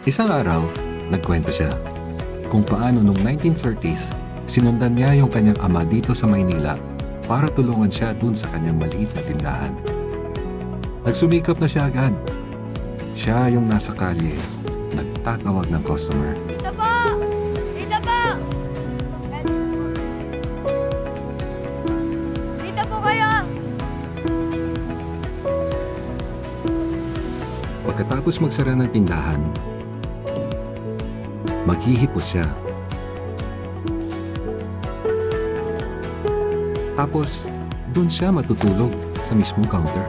Isang araw, nagkwento siya kung paano noong 1930s, sinundan niya yung kanyang ama dito sa Maynila para tulungan siya dun sa kanyang maliit na tindahan. Nagsumikap na siya agad. Siya yung nasa kalye, nagtatawag ng customer. Dito po! Dito po! Dito po kayo! Pagkatapos magsara ng tindahan, maghihipos siya. Tapos, doon siya matutulog sa mismong counter.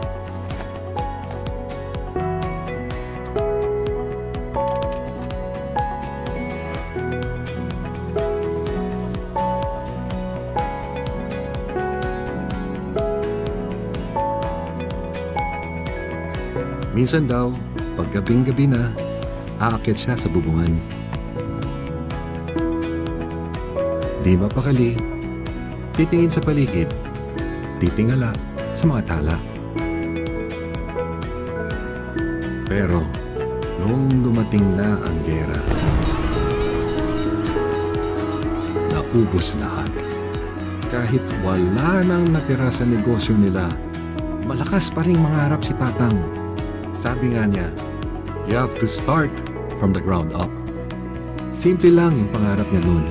Minsan daw, pag gabing-gabi na, aakyat siya sa bubungan. Di mapakali, titingin sa paligid, titingala sa mga tala. Pero, nung dumating na ang gera, naubos lahat. Kahit wala nang natira sa negosyo nila, malakas pa rin mangarap si Tatang. Sabi nga niya, you have to start from the ground up. Simple lang yung pangarap niya noon.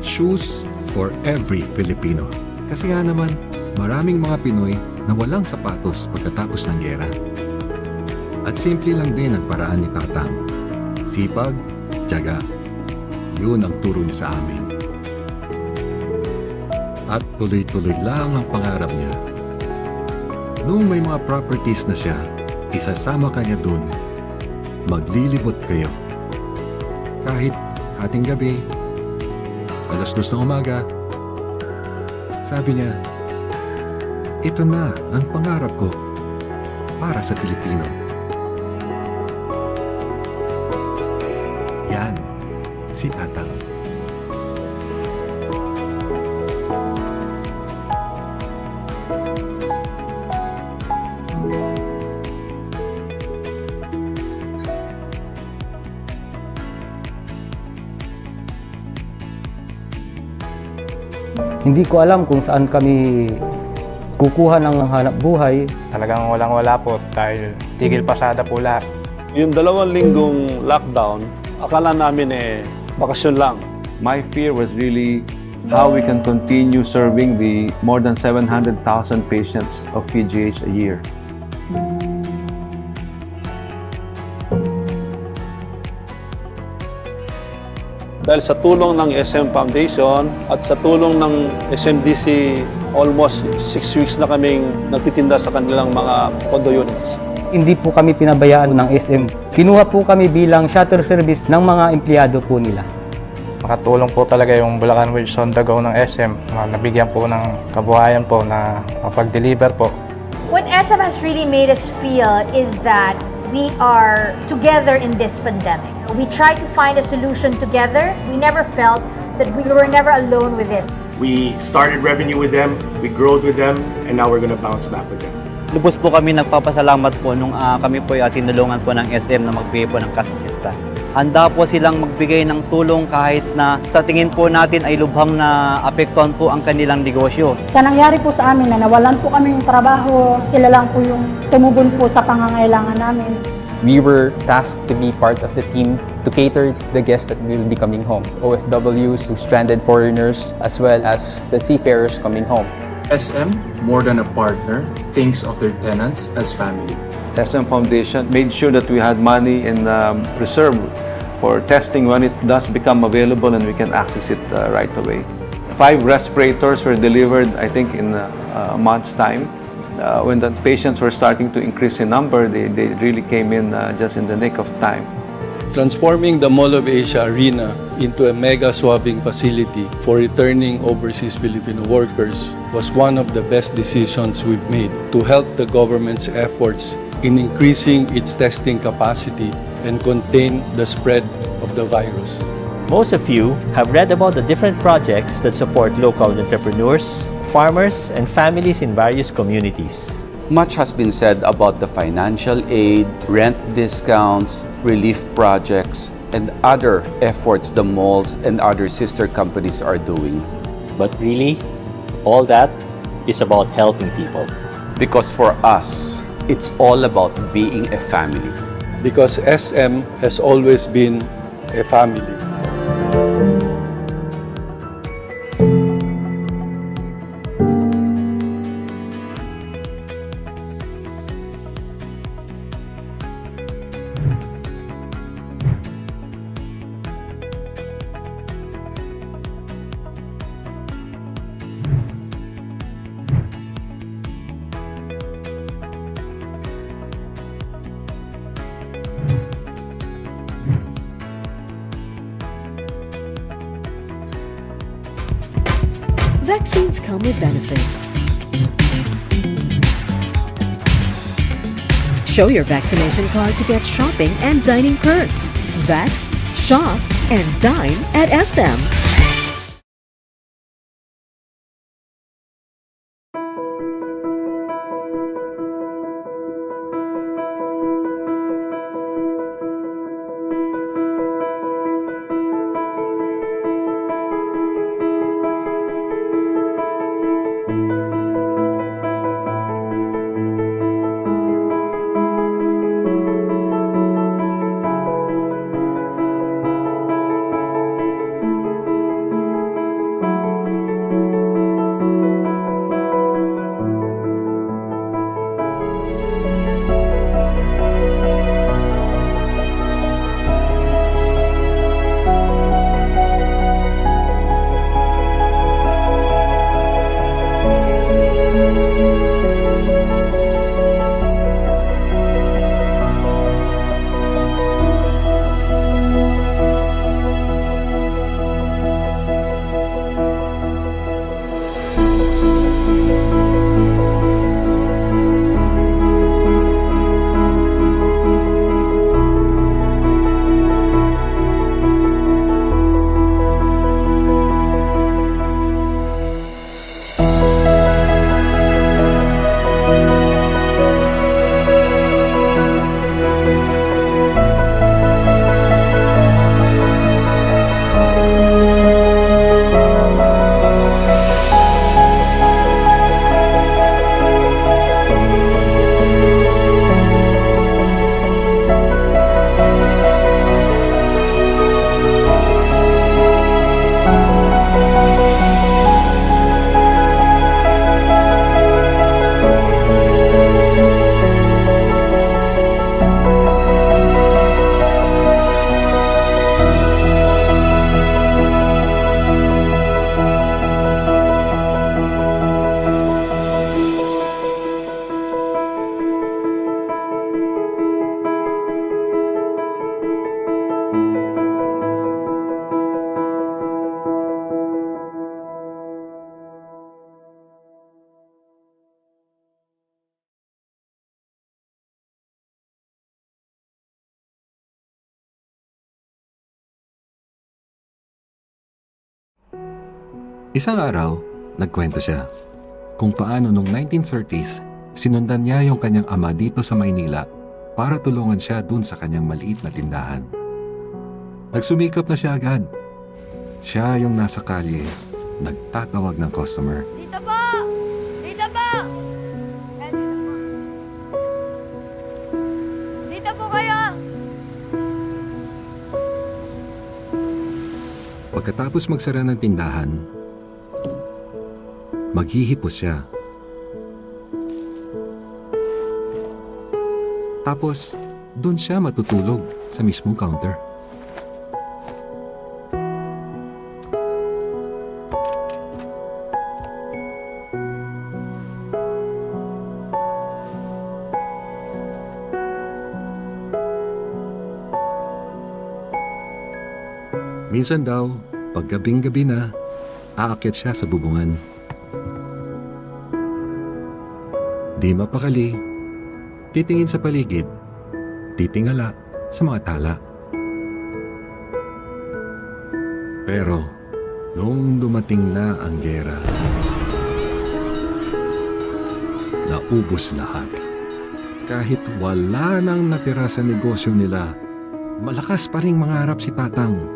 Shoes for every Filipino. Kasi nga naman, maraming mga Pinoy na walang sapatos pagkatapos ng gera. At simple lang din ang paraan ni Tatang. Sipag, tiyaga. Yun ang turo niya sa amin. At tuloy-tuloy lang ang pangarap niya. Noong may mga properties na siya, isasama ka niya dun. Maglilibot kayo. Kahit hating gabi, 2:00 ng umaga, sabi niya, ito na ang pangarap ko para sa Pilipino. Yan, si Tatang. Hindi ko alam kung saan kami kukuha ng hanap buhay. Talagang walang-wala po dahil tigil pasada po lahat. Yung 2 linggong lockdown, akala namin bakasyon lang. My fear was really how we can continue serving the more than 700,000 patients of PGH a year. Dahil sa tulong ng SM Foundation at sa tulong ng SMDC, almost 6 weeks na kaming nagtitinda sa kanilang mga condo units. Hindi po kami pinabayaan ng SM. Kinuha po kami bilang shuttle service ng mga empleyado po nila. Nakatulong po talaga yung Bulacan Wheels on the Go ng SM. Nabigyan po ng Kabuhayan po na mapag-deliver po. What SM has really made us feel is that we are together in this pandemic. We try to find a solution together. We never felt that we were never alone with this. We started revenue with them, we growed with them, and now we're gonna bounce back with them. Lubos po kami nagpapasalamat po nung kami po ay tinulungan po ng SM na magbigay po ng cash assistance. Handa po silang magbigay ng tulong kahit na sa tingin po natin ay lubhang na apektuhan po ang kanilang negosyo. Sa nangyari po sa amin na nawalan po kami ng trabaho, sila lang po yung tumugon po sa pangangailangan namin. We were tasked to be part of the team to cater the guests that will be coming home, OFWs, stranded foreigners, as well as the seafarers coming home. SM, more than a partner, thinks of their tenants as family. SM Foundation made sure that we had money in reserve for testing when it does become available and we can access it right away. 5 respirators were delivered, I think, in a month's time. When the patients were starting to increase in number, they really came in just in the nick of time. Transforming the Mall of Asia Arena into a mega swabbing facility for returning overseas Filipino workers was one of the best decisions we've made to help the government's efforts in increasing its testing capacity and contain the spread of the virus. Most of you have read about the different projects that support local entrepreneurs, farmers, and families in various communities. Much has been said about the financial aid, rent discounts, relief projects, and other efforts the malls and other sister companies are doing. But really, all that is about helping people. Because for us, it's all about being a family. Because SM has always been a family. Vaccines come with benefits. Show your vaccination card to get shopping and dining perks. Vax, shop, and dine at SM. Isang araw, nagkwento siya kung paano noong 1930s, sinundan niya yung kanyang ama dito sa Maynila para tulungan siya dun sa kanyang maliit na tindahan. Nagsumikap na siya agad. Siya yung nasa kalye, nagtatawag ng customer. Dito po! Dito po! Dito po. Dito po kayo! Pagkatapos magsara ng tindahan, maghihipos siya. Tapos, doon siya matutulog sa mismong counter. Minsan daw, pag gabing-gabi na, aakyat siya sa bubungan. Di mapakali, titingin sa paligid, titingala sa mga tala. Pero, nung dumating na ang giyera, naubos lahat. Kahit wala nang natira sa negosyo nila, malakas pa ring mangarap si Tatang.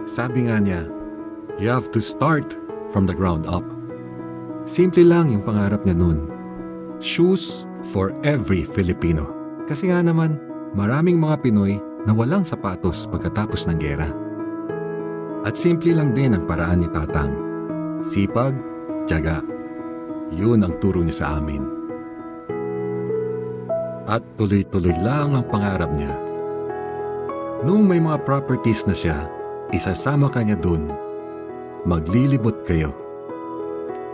Sabi nga niya, you have to start from the ground up. Simple lang yung pangarap niya nun. Shoes for every Filipino. Kasi nga naman, maraming mga Pinoy na walang sapatos pagkatapos ng gera. At simple lang din ang paraan ni Tatang. Sipag, tiyaga. Yun ang turo niya sa amin. At tuloy-tuloy lang ang pangarap niya. Nung may mga properties na siya, isasama ka niya dun. Maglilibot kayo.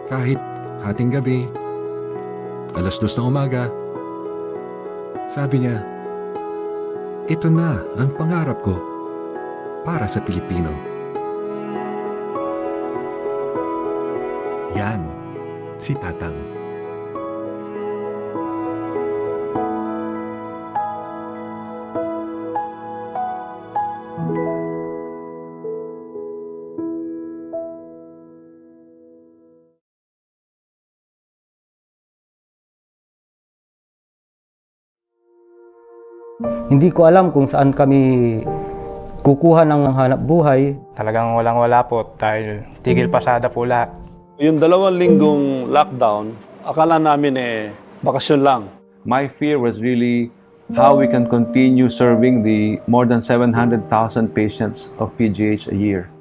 Kahit hating gabi, 2:00 ng umaga, sabi niya, ito na ang pangarap ko para sa Pilipino. Yan, si Tatang. Hindi ko alam kung saan kami kukuha ng hanap buhay. Talagang walang-wala po dahil tigil pasada po lahat. Yung 2 linggong lockdown, akala namin bakasyon lang. My fear was really how we can continue serving the more than 700,000 patients of PGH a year.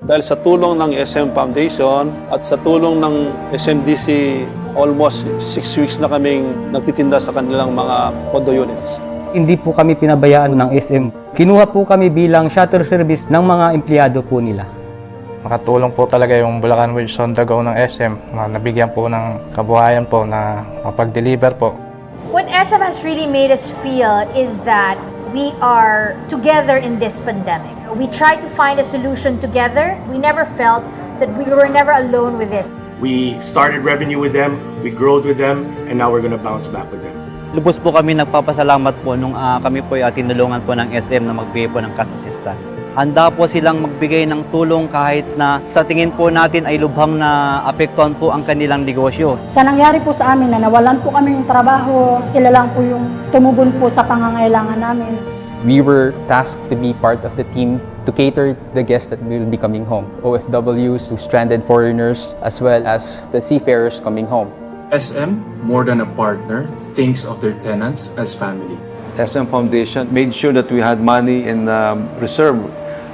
Dahil sa tulong ng SM Foundation at sa tulong ng SMDC, almost 6 weeks na kaming nagtitinda sa kanilang mga condo units. Hindi po kami pinabayaan ng SM. Kinuha po kami bilang shuttle service ng mga empleyado po nila. Nakatulong po talaga yung Bulacan Wheels on the Go ng SM. Nabigyan po ng kabuhayan po na mapag-deliver po. What SM has really made us feel is that we are together in this pandemic. We try to find a solution together. We never felt that we were never alone with this. We started revenue with them, we growed with them, and now we're going to bounce back with them. Lubos po kami nagpapasalamat po nung kami po tinulungan po ng SM na magbigay po ng cash assistance. Handa po silang magbigay ng tulong kahit na sa tingin po natin ay lubhang na apektuhan po ang kanilang negosyo. Sa nangyari po sa amin na nawalan po kami ng trabaho, sila lang po yung tumugon po sa pangangailangan namin. We were tasked to be part of the team to cater to the guests that will be coming home, OFWs, stranded foreigners, as well as the seafarers coming home. SM, more than a partner, thinks of their tenants as family. SM Foundation made sure that we had money in reserve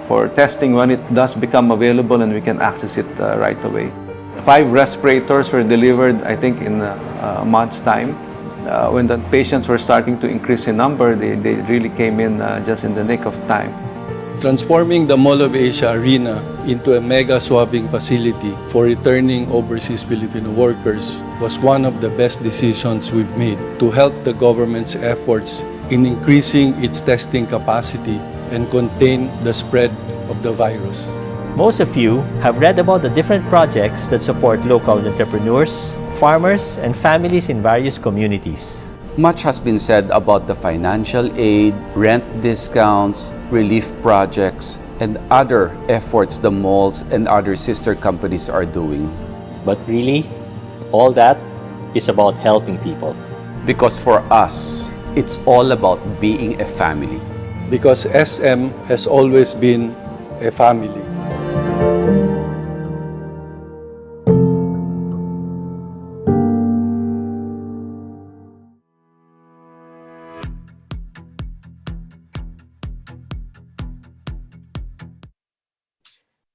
for testing when it does become available and we can access it right away. 5 respirators were delivered, I think, in a month's time. When the patients were starting to increase in number, they really came in just in the nick of time. Transforming the Mall of Asia Arena into a mega swabbing facility for returning overseas Filipino workers was one of the best decisions we've made to help the government's efforts in increasing its testing capacity and contain the spread of the virus. Most of you have read about the different projects that support local entrepreneurs, farmers, and families in various communities. Much has been said about the financial aid, rent discounts, relief projects, and other efforts the malls and other sister companies are doing. But really, all that is about helping people. Because for us, it's all about being a family. Because SM has always been a family.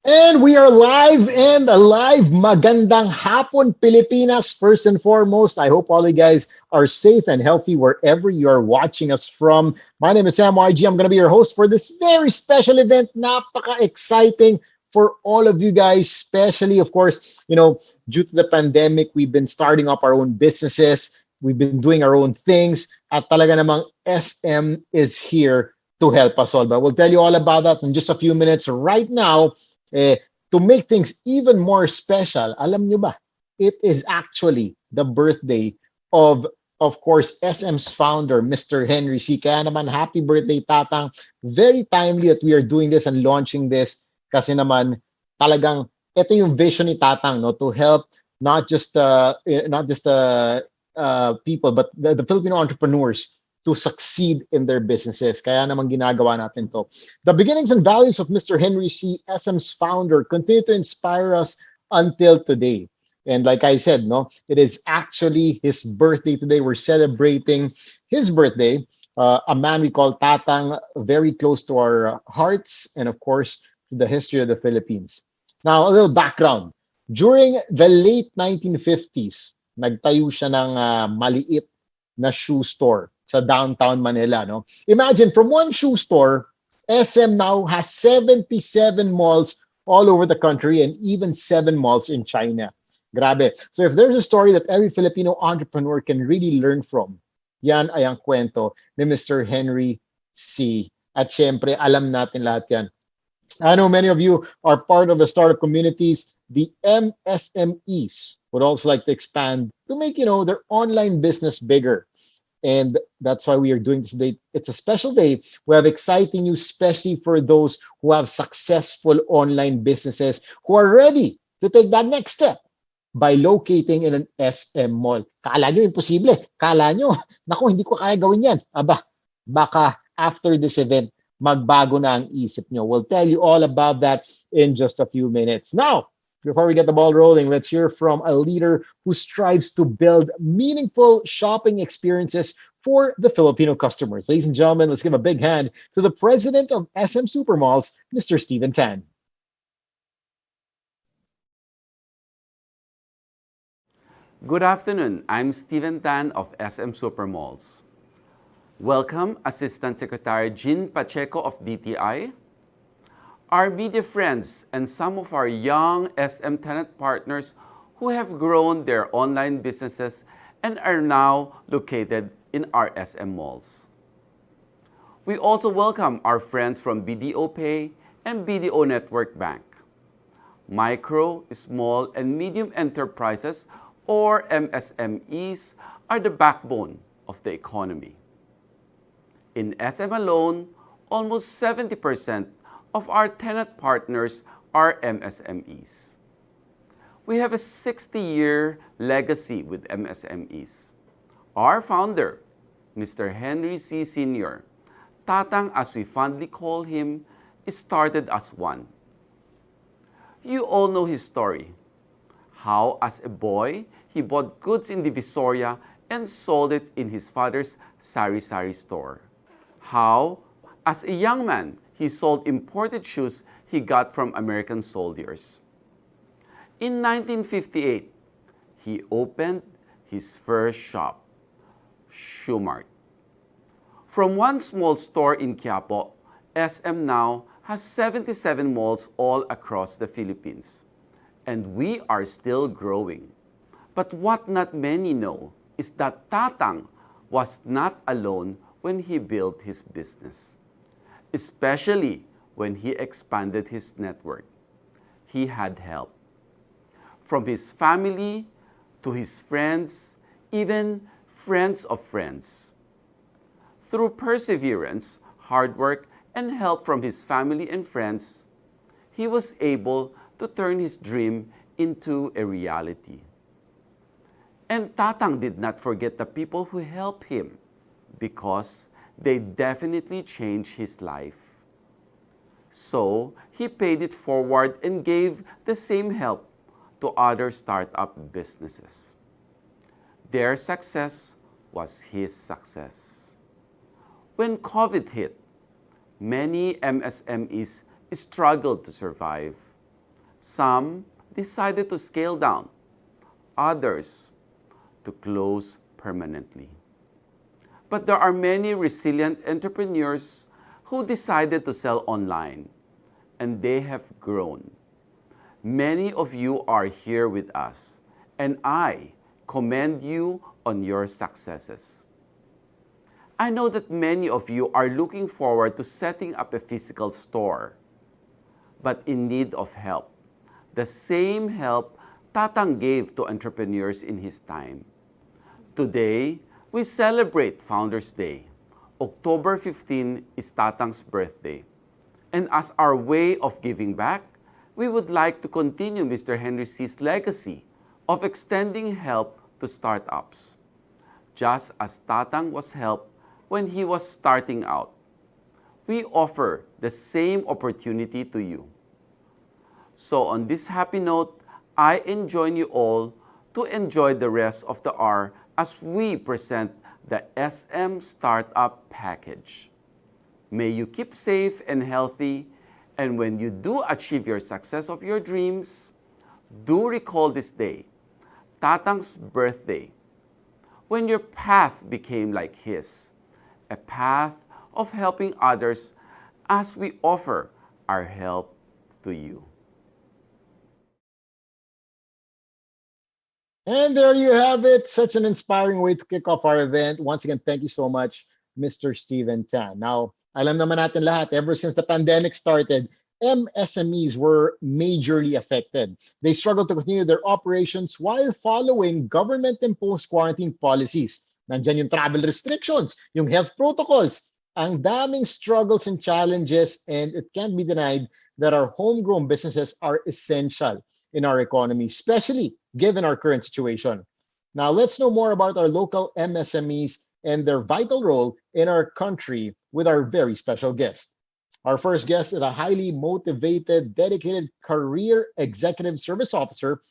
And we are live and alive. Magandang hapon, Pilipinas. First and foremost, I hope all you guys are safe and healthy wherever you are watching us from. My name is Sam YG. I'm going to be your host for this very special event. Napaka-exciting for all of you guys, especially, of course, due to the pandemic, we've been starting up our own businesses. We've been doing our own things. At talaga namang SM is here to help us all. But we'll tell you all about that in just a few minutes. Right now, to make things even more special, alam nyo ba, it is actually the birthday of course, SM's founder, Mr. Henry C. Kaya naman, happy birthday, Tatang. Very timely that we are doing this and launching this. Kasi naman, talagang, ito yung vision ni Tatang, no, to help not just people, but the Filipino entrepreneurs to succeed in their businesses. Kaya naman ginagawa natin to. The beginnings and values of Mr. Henry C., SM's founder, continue to inspire us until today. And like I said, no, it is actually his birthday today. We're celebrating his birthday. A man we call Tatang, very close to our hearts, and of course, to the history of the Philippines. Now, a little background. During the late 1950s, nagtayo siya ng maliit na shoe store sa downtown Manila. No? Imagine, from one shoe store, SM now has 77 malls all over the country and even 7 malls in China. Grabe. So if there's a story that every Filipino entrepreneur can really learn from, yan ay ang kwento ni Mr. Henry C. At syempre, alam natin lahat yan. I know many of you are part of the startup communities. The MSMEs would also like to expand to make, their online business bigger. And that's why we are doing this today. It's a special day. We have exciting news, especially for those who have successful online businesses who are ready to take that next step by locating in an SM mall. Kala nyo imposible. Kala nyo, naku, hindi ko kaya gawin yan. Aba, baka after this event, magbago na ang isip nyo. We'll tell you all about that in just a few minutes. Now, before we get the ball rolling, let's hear from a leader who strives to build meaningful shopping experiences for the Filipino customers. Ladies and gentlemen, let's give a big hand to the president of SM Supermalls, Mr. Steven Tan. Good afternoon. I'm Steven Tan of SM Supermalls. Welcome Assistant Secretary Jean Pacheco of DTI, our media friends, and some of our young SM tenant partners who have grown their online businesses and are now located in our SM malls. We also welcome our friends from BDO Pay and BDO Network Bank. Micro, small, and medium enterprises, or MSMEs, are the backbone of the economy. In SM alone, almost 70% of our tenant partners are MSMEs. We have a 60-year legacy with MSMEs. Our founder, Mr. Henry C. Sr., Tatang as we fondly call him, started as one. You all know his story. How, as a boy, he bought goods in Divisoria and sold it in his father's sari-sari store. How, as a young man, he sold imported shoes he got from American soldiers. In 1958, he opened his first shop, Shoe Mart. From one small store in Quiapo, SM now has 77 malls all across the Philippines. And we are still growing. But what not many know is that Tatang was not alone when he built his business, especially when he expanded his network. He had help from his family to his friends, even friends of friends. Through perseverance, hard work, and help from his family and friends, he was able to turn his dream into a reality. And Tatang did not forget the people who helped him, because they definitely changed his life. So he paid it forward and gave the same help to other startup businesses. Their success was his success. When COVID hit, many MSMEs struggled to survive. Some decided to scale down, others to close permanently. But there are many resilient entrepreneurs who decided to sell online, and they have grown. Many of you are here with us, and I commend you on your successes. I know that many of you are looking forward to setting up a physical store, but in need of help. The same help Tatang gave to entrepreneurs in his time. Today, we celebrate Founders Day. October 15 is Tatang's birthday. And as our way of giving back, we would like to continue Mr. Henry C's legacy of extending help to startups, just as Tatang was helped when he was starting out. We offer the same opportunity to you. So on this happy note, I enjoin you all to enjoy the rest of the hour as we present the SM Startup Package. May you keep safe and healthy, and when you do achieve your success of your dreams, do recall this day, Tatang's birthday, when your path became like his, a path of helping others as we offer our help to you. And there you have it. Such an inspiring way to kick off our event. Once again, thank you so much, Mr. Steven Tan. Now, alam naman natin lahat, ever since the pandemic started, MSMEs were majorly affected. They struggled to continue their operations while following government-imposed quarantine policies. Nandyan yung travel restrictions, yung health protocols, ang daming struggles and challenges, and it can't be denied that our homegrown businesses are essential in our economy, especially given our current situation. Now, let's know more about our local MSMEs and their vital role in our country with our very special guest. Our first guest is a highly motivated, dedicated career executive service officer,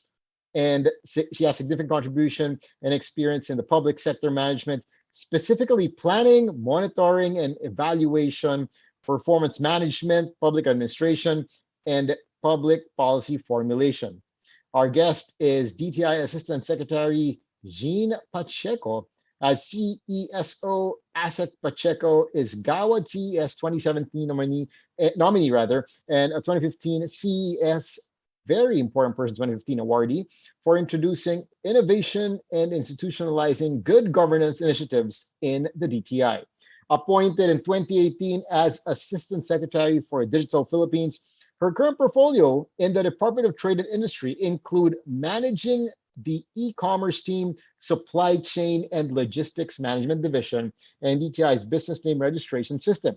and she has significant contribution and experience in the public sector management, specifically planning, monitoring, and evaluation, performance management, public administration, and public policy formulation. Our guest is DTI Assistant Secretary Gina Pacheco. As CESO, ASEC Pacheco is GAWA CES 2017 nominee, and a 2015 CES, very important person, 2015 awardee for introducing innovation and institutionalizing good governance initiatives in the DTI. Appointed in 2018 as Assistant Secretary for Digital Philippines, her current portfolio in the Department of Trade and Industry include managing the e-commerce team, supply chain and logistics management division, and DTI's business name registration system.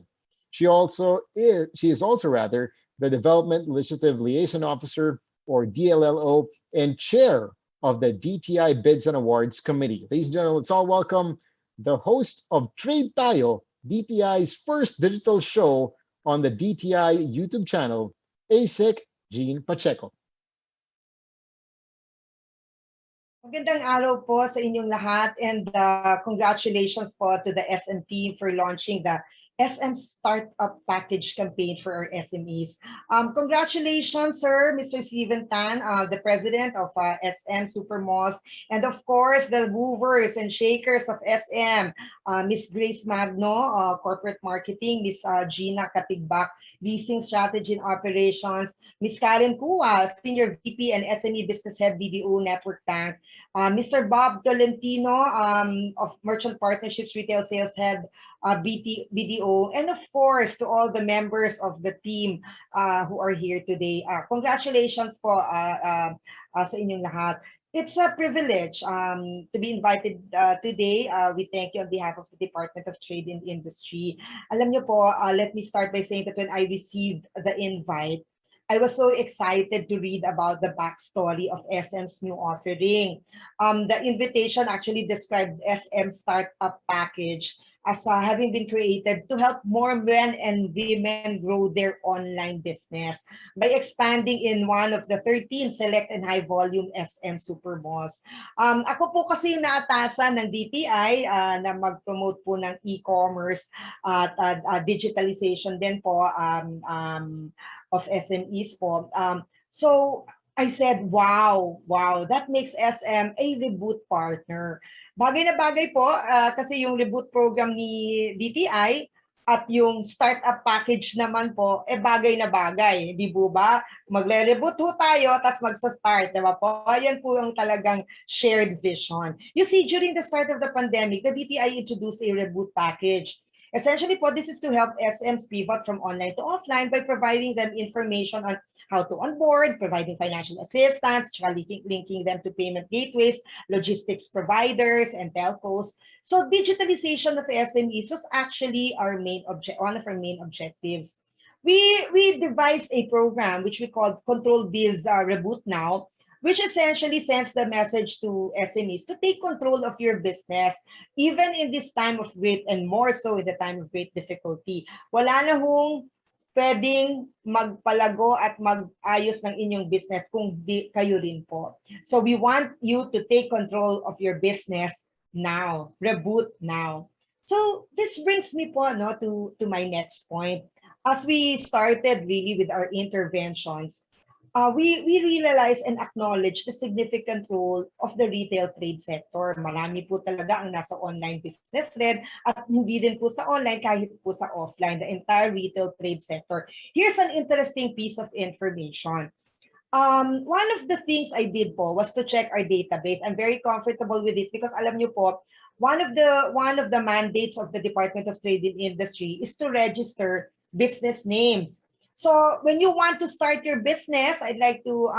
She is also the Development Legislative Liaison Officer, or DLLO, and chair of the DTI Bids and Awards Committee. Ladies and gentlemen, let's all welcome the host of Trade Tayo, DTI's first digital show on the DTI YouTube channel, ASEC Gina Pacheco. Magandang araw po sa inyong lahat, and congratulations po to the SM team for launching the SM Startup Package campaign for our SMEs. Congratulations, sir, Mr. Steven Tan, the president of SM Supermalls, and of course, the movers and shakers of SM, Miss Grace Magno, corporate marketing, Miss Gina Katigbak, Leasing Strategy and Operations, Ms. Karen Kua, Senior VP and SME Business Head BDO Network Bank, Mr. Bob Tolentino of Merchant Partnerships Retail Sales Head BDO, and of course to all the members of the team who are here today. Congratulations po sa inyong lahat. It's a privilege to be invited today. We thank you on behalf of the Department of Trade and Industry. Alam niyo po, let me start by saying that when I received the invite, I was so excited to read about the backstory of SM's new offering. The invitation actually described SM Startup Package as having been created to help more men and women grow their online business by expanding in one of the 13 select and high volume SM Supermalls. Ako po kasi yung naatasan ng DTI na mag-promote po ng e-commerce at digitalization din po of SMEs po. So I said, wow, that makes SM a reboot partner. Bagay na bagay po kasi yung reboot program ni DTI at yung startup package naman po, bagay na bagay. Di po ba? Magle-reboot po tayo, tapos magsa-start. Diba po? Yan po yung talagang shared vision. You see, during the start of the pandemic, the DTI introduced a reboot package. Essentially po, this is to help SMs pivot from online to offline by providing them information on how to onboard, providing financial assistance, linking them to payment gateways, logistics providers, and telcos. So digitalization of SMEs was actually one of our main objectives. we devised a program which we called Control Biz Reboot Now, which essentially sends the message to SMEs to take control of your business, even in this time of great, and more so in the time of great difficulty. Wala na hong pwedeng magpalago at mag-ayos ng inyong business kung di kayo rin po. So we want you to take control of your business now, reboot now. So this brings me po to my next point. As we started really with our interventions, we realize and acknowledge the significant role of the retail trade sector. Marami po talaga ang nasa online business rin at hindi din po sa online, kahit po sa offline, the entire retail trade sector. Here's an interesting piece of information. One of the things I did po was to check our database. I'm very comfortable with this because alam niyo po, one of the mandates of the Department of Trade and Industry is to register business names. So when you want to start your business, I'd like to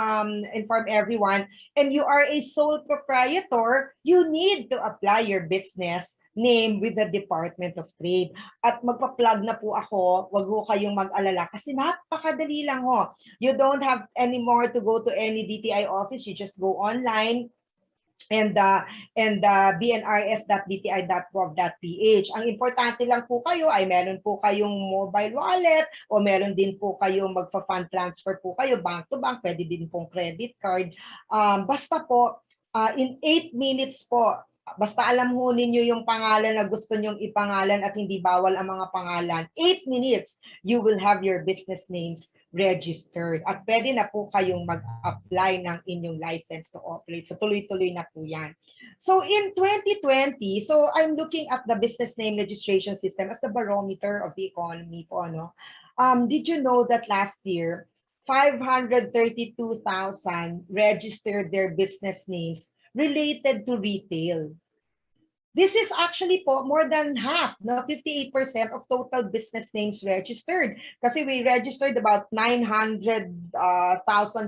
inform everyone, and you are a sole proprietor, you need to apply your business name with the Department of Trade. At magpa-plug na po ako, wag ho kayong mag-alala kasi napakadali lang ho. You don't have anymore to go to any DTI office, you just go online and bnrs.dti.gov.ph. Ang importante lang po kayo ay meron po kayong mobile wallet o meron din po kayong magpa-fund transfer po kayo bank to bank, pwede din pong credit card. Basta po in 8 minutes po, basta alam ho ninyo yung pangalan na gusto nyong ipangalan at hindi bawal ang mga pangalan, 8 minutes, you will have your business names registered. At pwede na po kayong mag-apply ng inyong license to operate. So tuloy-tuloy na po yan. So in 2020, so I'm looking at the business name registration system as the barometer of the economy po. Did you know that last year, 532,000 registered their business names related to retail? This is actually po more than half, 58% of total business names registered. Kasi we registered about 900,000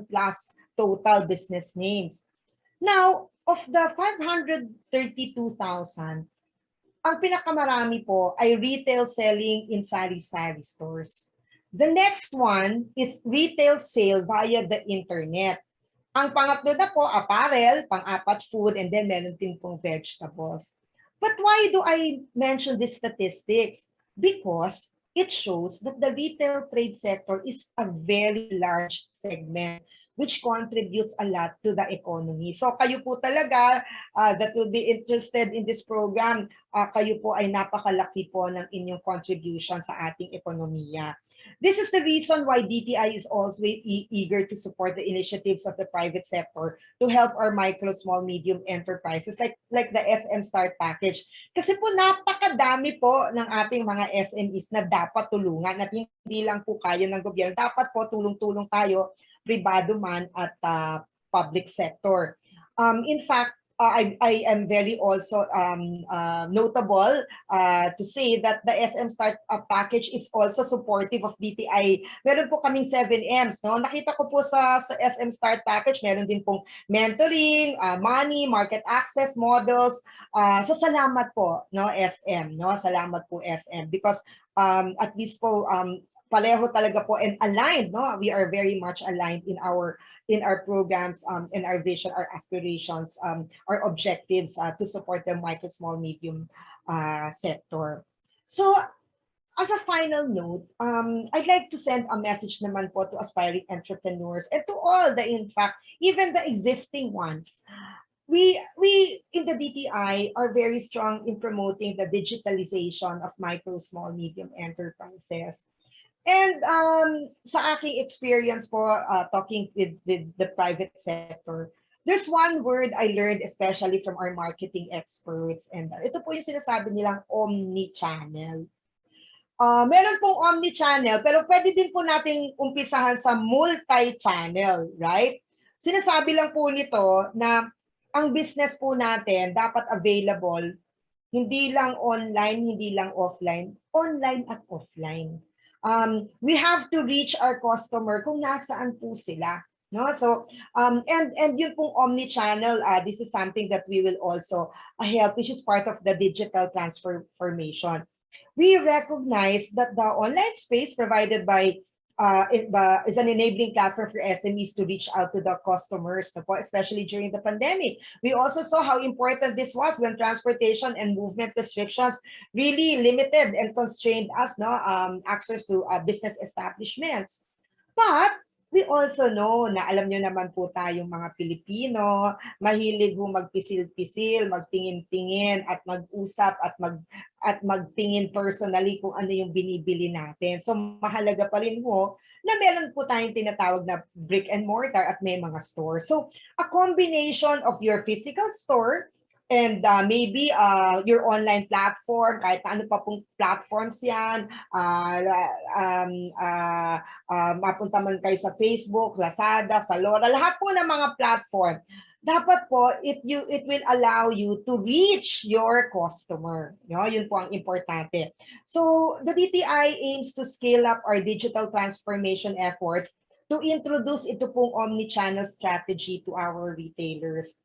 plus total business names. Now, of the 532,000, ang pinakamarami po ay retail selling in sari-sari stores. The next one is retail sale via the internet. Ang pangatlo na po, apparel, pang-apat food, and then meron din pong vegetables. But why do I mention these statistics? Because it shows that the retail trade sector is a very large segment which contributes a lot to the economy. So kayo po talaga that will be interested in this program, kayo po ay napakalaki po ng inyong contribution sa ating ekonomiya. This is the reason why DTI is also eager to support the initiatives of the private sector to help our micro, small, medium enterprises like the SM Start Package. Kasi po napakadami po ng ating mga SMEs na dapat tulungan at hindi lang po kaya ng gobyerno. Dapat po tulong-tulong tayo, pribado man at public sector. In fact, I am very also notable to say that the SM Startup Package is also supportive of DTI. Meron po kaming 7Ms. No? Nakita ko po sa SM Start Package, meron din pong mentoring, money, market access models. So salamat po, SM. Salamat po SM because at least po pareho talaga po and aligned. We are very much aligned in our programs, in our vision, our aspirations, our objectives to support the micro, small, medium sector. So as a final note, I'd like to send a message naman po to aspiring entrepreneurs and to all the, in fact, even the existing ones. We in the DTI are very strong in promoting the digitalization of micro, small, medium enterprises. And sa aking experience po talking with the private sector, there's one word I learned especially from our marketing experts, and ito po yung sinasabi nilang omni-channel. Meron pong omni-channel, pero pwede din po nating umpisahan sa multi-channel, right? Sinasabi lang po nito na ang business po natin dapat available hindi lang online, hindi lang offline, online at offline. We have to reach our customer kung nasaan po sila. So and yun pong omni-channel, this is something that we will also help, which is part of the digital transformation. we recognize that the online space provided by is an enabling platform for SMEs to reach out to the customers, especially during the pandemic. We also saw how important this was when transportation and movement restrictions really limited and constrained us, access to business establishments. But we also know na alam nyo naman po tayong mga Pilipino, mahilig ho magpisil-pisil, magtingin-tingin at mag-usap at magtingin personally kung ano yung binibili natin. So mahalaga pa rin ho na meron po tayong tinatawag na brick and mortar at may mga store. So a combination of your physical store and maybe your online platform, kahit ano pa pong platforms yan, mapunta man kayo sa Facebook, Lazada, Zalora, lahat po ng mga platform. Dapat po, it will allow you to reach your customer. Yun po ang importante. So, the DTI aims to scale up our digital transformation efforts to introduce ito pong omni-channel strategy to our retailers.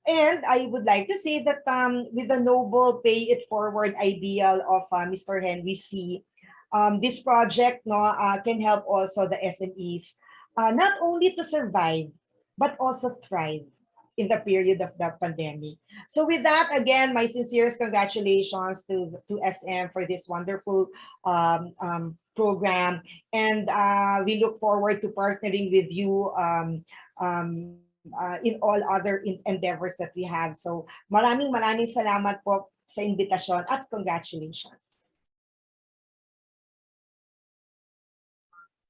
And I would like to say that with the noble pay it forward ideal of Mr. Henry C., this project can help also the SMEs not only to survive, but also thrive in the period of the pandemic. So with that, again, my sincerest congratulations to SM for this wonderful program. And we look forward to partnering with you in all other endeavors that we have. So maraming salamat po sa invitasyon at congratulations.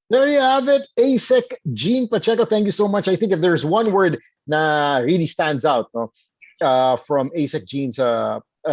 There you have it, ASEC Gene Pacheco. Thank you so much. I think if there's one word that really stands out from ASEC Gene's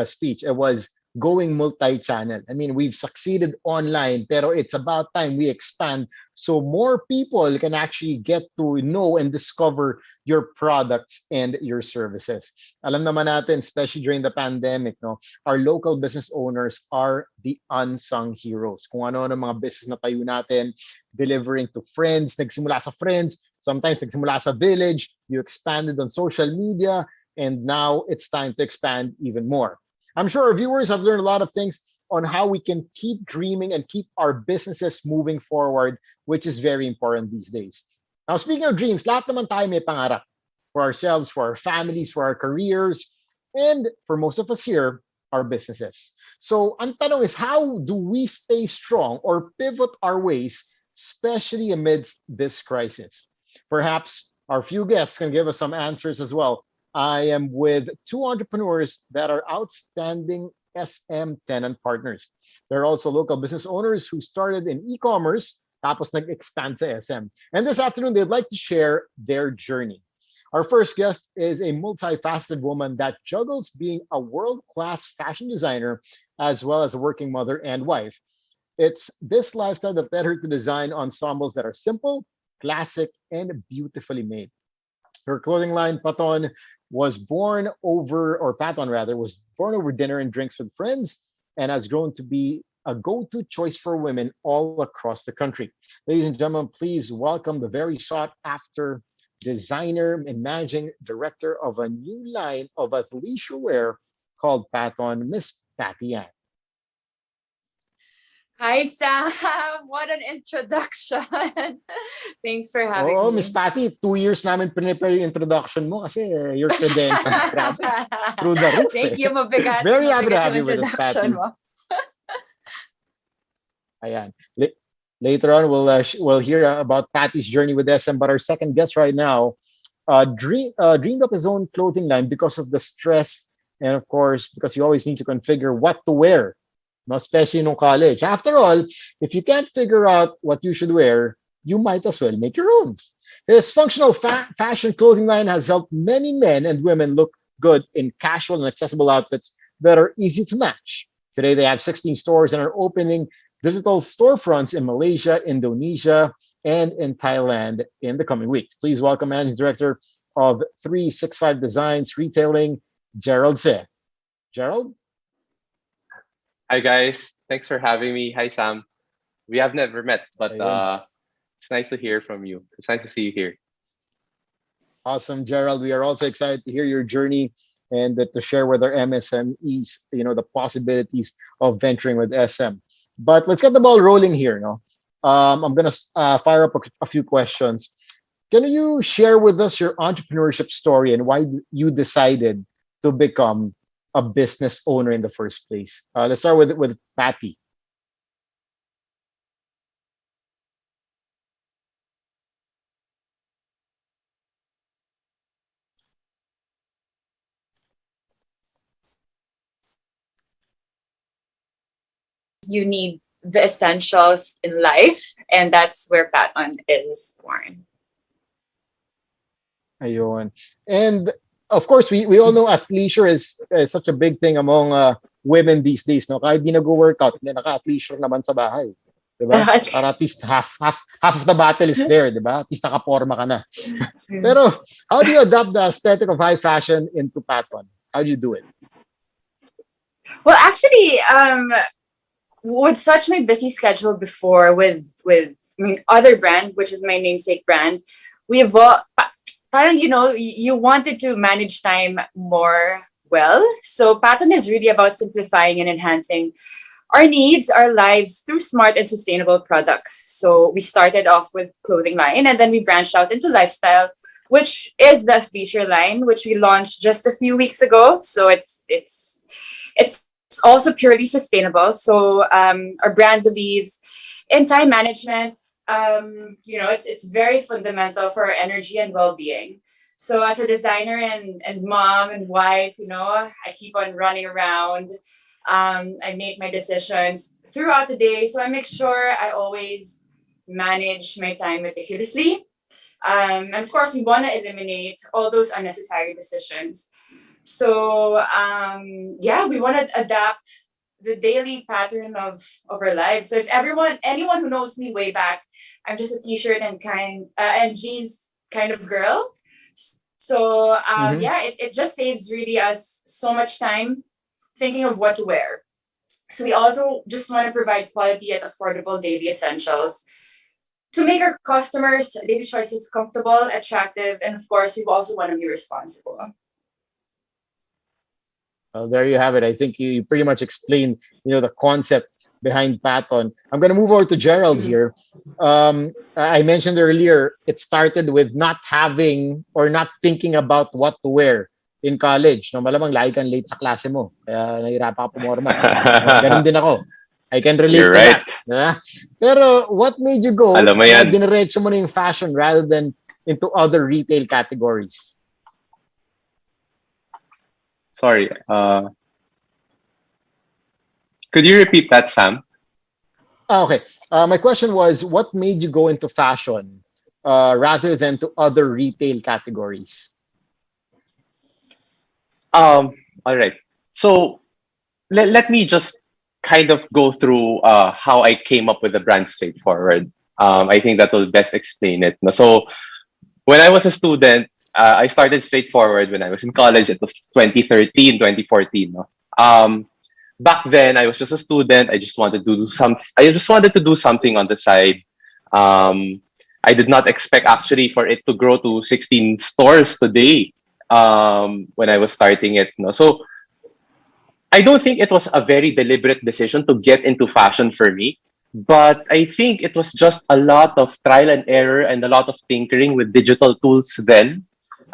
speech, it was going multi-channel. I mean, we've succeeded online, pero it's about time we expand so more people can actually get to know and discover your products and your services. Alam naman natin, especially during the pandemic, our local business owners are the unsung heroes. Kung ano-ano mga business na tayo natin, delivering to friends, nagsimula sa friends, sometimes nagsimula sa village, you expanded on social media, and now it's time to expand even more. I'm sure our viewers have learned a lot of things on how we can keep dreaming and keep our businesses moving forward, which is very important these days. Now, speaking of dreams, lahat naman tayo may pangarap for ourselves, for our families, for our careers, and for most of us here, our businesses. So, ang tanong is, how do we stay strong or pivot our ways, especially amidst this crisis? Perhaps our few guests can give us some answers as well. I am with two entrepreneurs that are outstanding SM tenant partners. They're also local business owners who started in e-commerce, tapos nag-expand sa SM. And this afternoon, they'd like to share their journey. Our first guest is a multifaceted woman that juggles being a world-class fashion designer as well as a working mother and wife. It's this lifestyle that led her to design ensembles that are simple, classic, and beautifully made. Her clothing line, Patton, was born over dinner and drinks with friends and has grown to be a go-to choice for women all across the country. Ladies and gentlemen, please welcome the very sought-after designer and managing director of a new line of athleisure wear called Patton, Miss Tatang. Hi, Sam. What an introduction. Thanks for having me. Miss Patty, 2 years namin prepare yung introduction mo kasi your credentials grabe. Through the roof. Thank you, mabigat. Very happy to have you yung with us, Patty. introduction mo. Ayan. Later on, we'll hear about Patty's journey with SM, but our second guest right now dreamed up his own clothing line because of the stress and, of course, because you always need to configure what to wear, especially in college. After all, if you can't figure out what you should wear, you might as well make your own. His functional fashion clothing line has helped many men and women look good in casual and accessible outfits that are easy to match. Today, they have 16 stores and are opening digital storefronts in Malaysia, Indonesia, and in Thailand in the coming weeks. Please welcome Managing Director of 365 Designs Retailing, Jerald. Jerald? Hi guys, thanks for having me. Hi Sam. We have never met, but it's nice to hear from you. It's nice to see you here. Awesome, Jerald. We are also excited to hear your journey and to share with our MSMEs, the possibilities of venturing with SM. But let's get the ball rolling here. No, I'm gonna fire up a few questions. Can you share with us your entrepreneurship story and why you decided to become a business owner in the first place? Let's start with Patty. You need the essentials in life, and that's where Patton is born. Ayun. And of course, we all know athleisure is such a big thing among women these days. No, kahit di nag-workout, naka-athleisure naman sa bahay. Diba? Para at least half of the battle is there, diba? At least nakaporma ka na. Pero how do you adapt the aesthetic of high fashion into Patton? How do you do it? Well, actually, with such my busy schedule before with other brand, which is my namesake brand, we evolved. Parang, you wanted to manage time more well. So Patton is really about simplifying and enhancing our needs, our lives through smart and sustainable products. So we started off with clothing line, and then we branched out into lifestyle, which is the athleisure line, which we launched just a few weeks ago. So it's also purely sustainable. So our brand believes in time management. It's very fundamental for our energy and well-being. So as a designer and mom and wife, I keep on running around. I make my decisions throughout the day. So I make sure I always manage my time meticulously. And of course, we want to eliminate all those unnecessary decisions. So we want to adapt the daily pattern of our lives. So if anyone who knows me way back, I'm just a t-shirt and jeans kind of girl. So it just saves really us so much time thinking of what to wear. So we also just want to provide quality at affordable daily essentials to make our customers' daily choices comfortable, attractive, and of course, we also want to be responsible. Well, there you have it. I think you pretty much explained, the concept behind Patton. I'm going to move over to Jerald here. I mentioned earlier, it started with not having or not thinking about what to wear in college. No, malamang lagi kang late sa klase mo. Kaya nahirapan ka pumorma. Ganun din ako. I can relate You're to right. that. Pero what made you go Alam mo na yan. diniretso mo na yung fashion rather than into other retail categories? Sorry. Could you repeat that, Sam? Okay. My question was, what made you go into fashion rather than to other retail categories? All right. So let me just kind of go through how I came up with the brand straightforward. I think that will best explain it. No? So when I was a student, I started straightforward when I was in college. It was 2013, 2014. No? Back then, I was just a student. I just wanted to do something on the side. I did not expect actually for it to grow to 16 stores today when I was starting it. No? So I don't think it was a very deliberate decision to get into fashion for me, but I think it was just a lot of trial and error and a lot of tinkering with digital tools then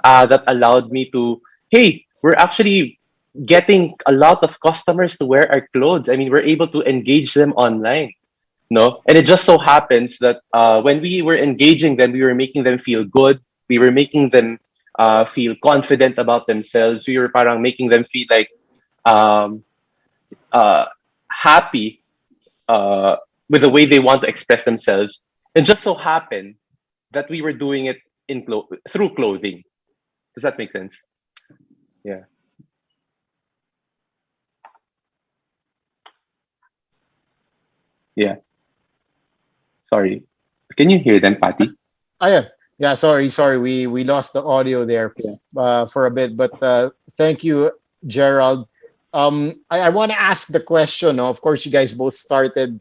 that allowed me to, hey, we're actually getting a lot of customers to wear our clothes. I mean, we're able to engage them online. No, and it just so happens that when we were engaging them, we were making them feel good. We were making them feel confident about themselves. We were parang making them feel like happy with the way they want to express themselves. It just so happened that we were doing it through clothing. Does that make sense? Yeah. Yeah. Sorry. Can you hear them, Patty? Yeah. Sorry. We lost the audio there for a bit, but thank you, Jerald. I want to ask the question. Of course, you guys both started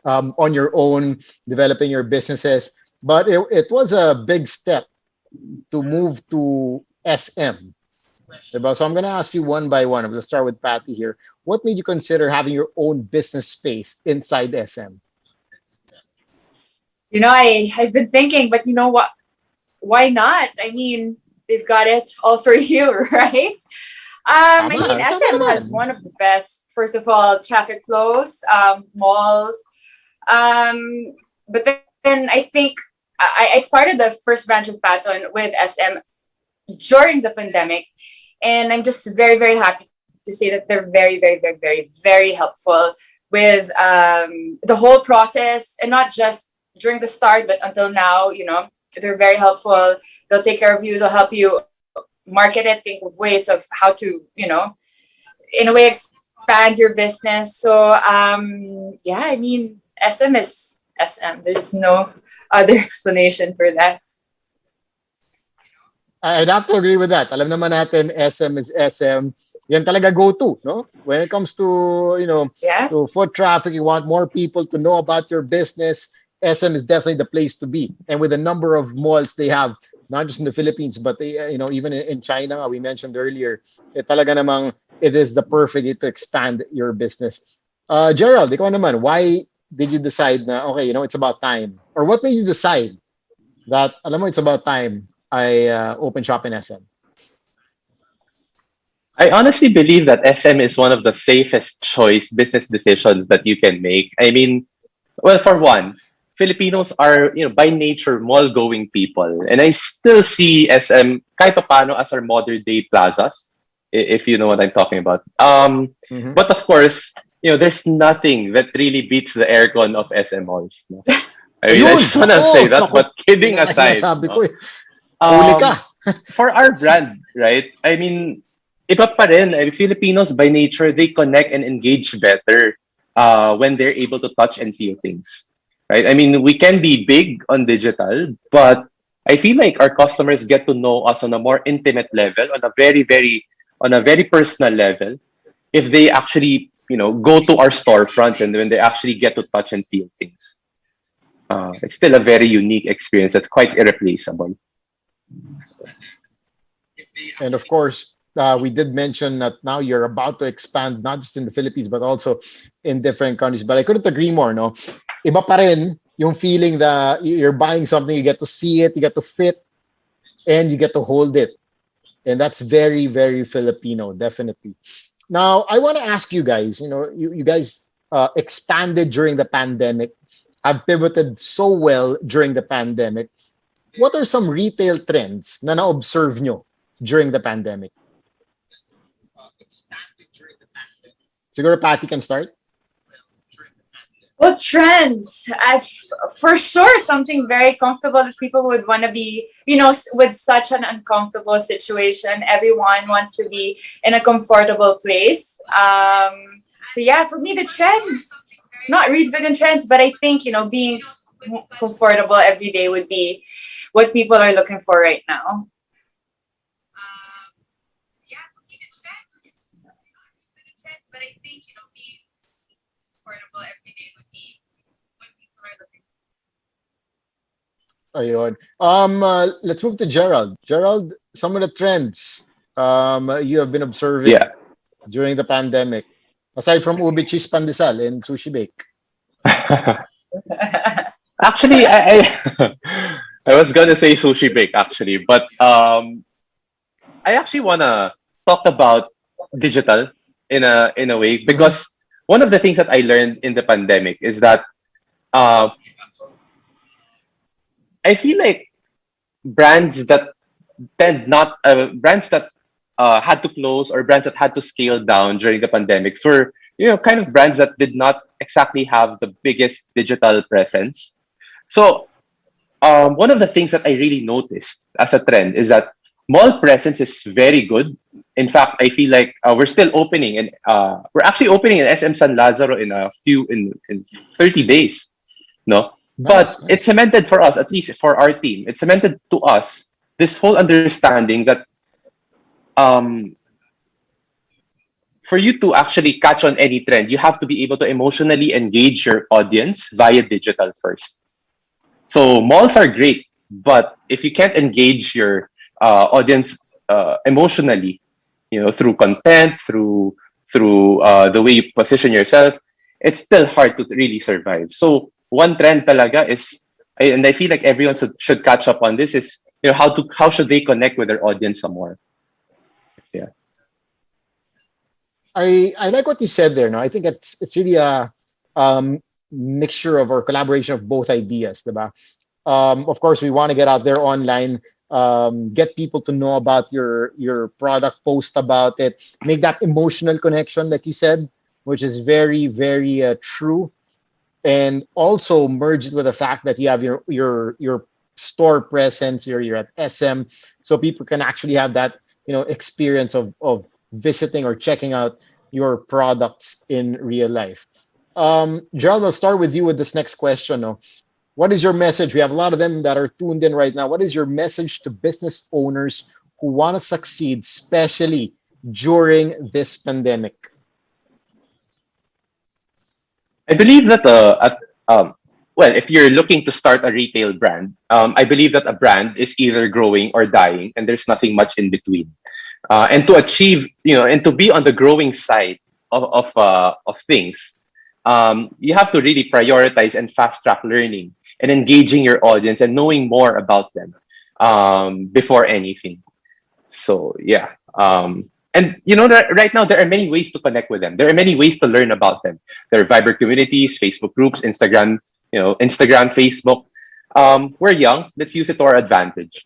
on your own, developing your businesses, but it was a big step to move to SM. Diba? So I'm going to ask you one by one. I'm going to start with Patty here. What made you consider having your own business space inside SM? I've been thinking, but you know what? Why not? I mean, they've got it all for you, right? I mean, Tama SM has naman. one of the best, first of all, traffic flows, malls. But then I think I started the first branch of Patton with SM during the pandemic. And I'm just very, very happy to say that they're very, very, very, very, very helpful with the whole process, and not just during the start, but until now, they're very helpful. They'll take care of you. They'll help you market it, think of ways of how to, in a way, expand your business. So, yeah, I mean, SM is SM. There's no other explanation for that. I'd have to agree with that. Alam naman natin, SM is SM. Yan talaga go-to, no? When it comes to, to foot traffic, you want more people to know about your business, SM is definitely the place to be. And with the number of malls they have, not just in the Philippines, but even in China, we mentioned earlier, talaga namang it is the perfect way to expand your business. Jerald, ikaw naman, why did you decide na, okay, it's about time? Or what made you decide that, alam mo, it's about time I open shop in SM? I honestly believe that SM is one of the safest choice business decisions that you can make. I mean, well, for one, Filipinos are, by nature, mall-going people. And I still see SM kahit paano as our modern-day plazas, if you know what I'm talking about. But of course, there's nothing that really beats the aircon of SM malls. No? I mean, I just want to say that, but kidding aside, for our brand, right? I mean, iba pa rin. Filipinos, by nature, they connect and engage better when they're able to touch and feel things. Right? I mean, we can be big on digital, but I feel like our customers get to know us on a more intimate level, on a very personal level, if they actually, go to our storefronts and when they actually get to touch and feel things. It's still a very unique experience that's quite irreplaceable. And of course, we did mention that now you're about to expand not just in the Philippines but also in different countries. But I couldn't agree more. No, iba pa rin yung feeling that you're buying something, you get to see it, you get to fit, and you get to hold it, and that's very, very Filipino, definitely. Now, I want to ask you guys. You guys expanded during the pandemic, have pivoted so well during the pandemic. What are some retail trends na na-observe nyo during the pandemic? Siguro Patty can start. Well, trends. For sure, something very comfortable that people would want to be, with such an uncomfortable situation. Everyone wants to be in a comfortable place. So yeah, for me, the trends, not really big on trends, but I think, being comfortable every day would be what people are looking for right now. Ayun. Let's move to Jerald. Jerald, some of the trends you have been observing during the pandemic, aside from ubi cheese pandesal and sushi bake. Actually, I I was gonna say sushi bake actually, but I actually wanna talk about digital in a way, because one of the things that I learned in the pandemic is that I feel like brands that had to close, or brands that had to scale down during the pandemics were, kind of brands that did not exactly have the biggest digital presence. So one of the things that I really noticed as a trend is that mall presence is very good. In fact, I feel like we're still opening, and we're actually opening in SM San Lazaro in 30 days. No? But it's cemented for us, at least for our team, it's cemented to us this whole understanding that for you to actually catch on any trend, you have to be able to emotionally engage your audience via digital first. So malls are great, but if you can't engage your audience emotionally, through content, through the way you position yourself, it's still hard to really survive. So one trend talaga is, and I feel like everyone should catch up on this, is how should they connect with their audience some more. Yeah. I like what you said there. No, I think it's really a mixture of or collaboration of both ideas, diba? Of course, we want to get out there online, get people to know about your product, post about it, make that emotional connection, like you said, which is very, very true, and also merge it with the fact that you have your store presence, you're at SM, so people can actually have that experience of visiting or checking out your products in real life. Jerald, I'll start with you with this next question. No? What is your message? We have a lot of them that are tuned in right now. What is your message to business owners who want to succeed, especially during this pandemic? I believe that well, if you're looking to start a retail brand, I believe that a brand is either growing or dying, and there's nothing much in between. And to achieve, and to be on the growing side of things, you have to really prioritize and fast track learning and engaging your audience and knowing more about them before anything. So yeah. And right now there are many ways to connect with them. There are many ways to learn about them. There are Viber communities, Facebook groups, Instagram, Facebook. We're young. Let's use it to our advantage.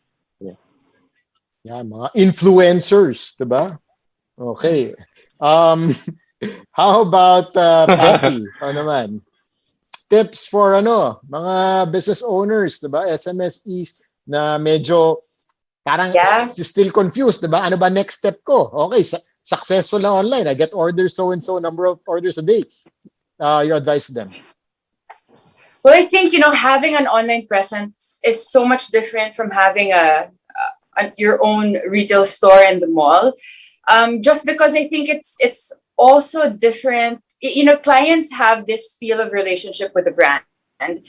Yeah, mga influencers, diba? Okay. How about Patty? Ano naman? Tips for mga business owners, diba? SMSEs na medyo parang still confused, diba? Ano ba next step ko? Okay, successful na online. I get orders so and so number of orders a day. Your advice to them? Well, I think having an online presence is so much different from having your own retail store in the mall. Just because I think it's also different. Clients have this feel of relationship with the brand. And,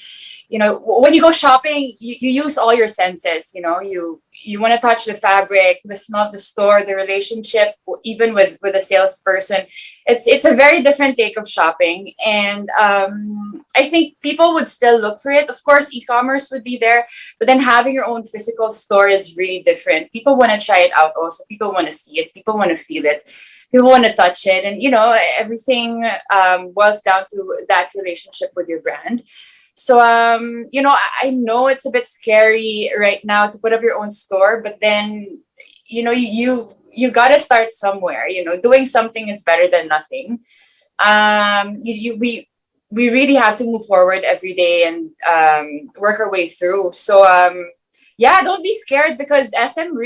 when you go shopping, you use all your senses. You want to touch the fabric, the smell of the store, the relationship, even with a salesperson. It's a very different take of shopping. And I think people would still look for it. Of course, e-commerce would be there, but then having your own physical store is really different. People want to try it out also. People want to see it. People want to feel it. People want to touch it. And, everything boils down to that relationship with your brand. So, I know it's a bit scary right now to put up your own store, but then, you got to start somewhere. Doing something is better than nothing. We really have to move forward every day and work our way through. So, don't be scared, because SM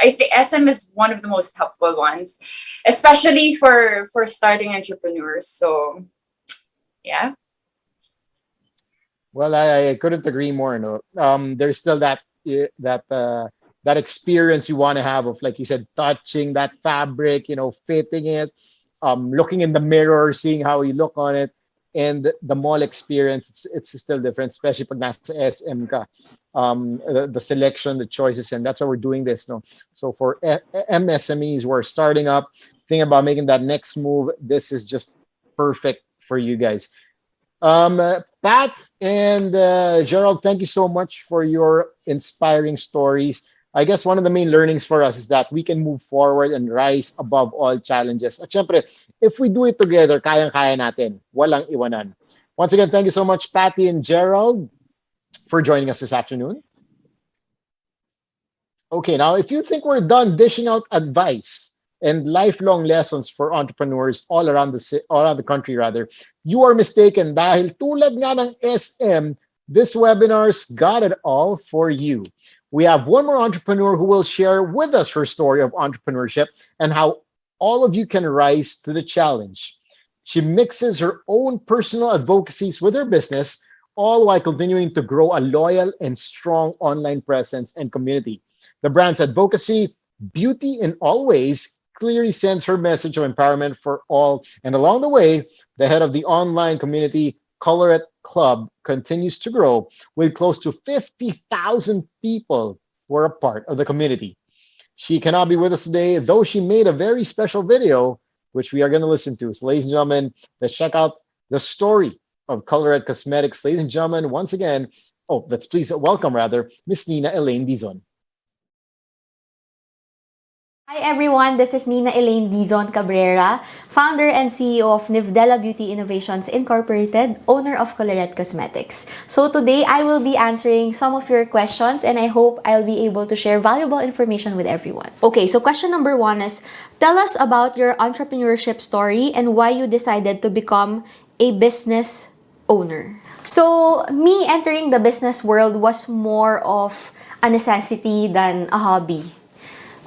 I think SM is one of the most helpful ones, especially for starting entrepreneurs. So, yeah. Well, I couldn't agree more. No, there's still that experience you want to have of, like you said, touching that fabric, fitting it, looking in the mirror, seeing how you look on it, and the mall experience. It's still different, especially pag nasa SM ka. The selection, the choices, and that's why we're doing this. No, so for MSMEs who are starting up, thinking about making that next move, this is just perfect for you guys. Pat and Jerald, thank you so much for your inspiring stories. I guess one of the main learnings for us is that we can move forward and rise above all challenges. At syempre, if we do it together, kayang-kaya natin. Walang iwanan. Once again, thank you so much, Patty and Jerald, for joining us this afternoon. Okay, now if you think we're done dishing out advice and lifelong lessons for entrepreneurs all around the country, you are mistaken. Dahil tulad nga ng SM, this webinar's got it all for you. We have one more entrepreneur who will share with us her story of entrepreneurship and how all of you can rise to the challenge. She mixes her own personal advocacies with her business, all while continuing to grow a loyal and strong online presence and community. The brand's advocacy, beauty in all ways, clearly sends her message of empowerment for all. And along the way, the head of the online community, Colourette Club, continues to grow with close to 50,000 people who are a part of the community. She cannot be with us today, though she made a very special video, which we are going to listen to. So ladies and gentlemen, let's check out the story of Colourette Cosmetics. Ladies and gentlemen, once again, let's please welcome Miss Nina Ellaine Dizon. Hi everyone, this is Nina Ellaine Dizon Cabrera, founder and CEO of Nivdela Beauty Innovations Incorporated, owner of Colourette Cosmetics. So today I will be answering some of your questions and I hope I'll be able to share valuable information with everyone. Okay, so question number 1 is, tell us about your entrepreneurship story and why you decided to become a business owner. So me entering the business world was more of a necessity than a hobby.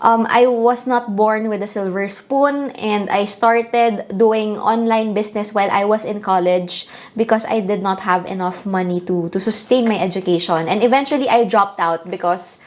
I was not born with a silver spoon and I started doing online business while I was in college because I did not have enough money to sustain my education. And eventually I dropped out because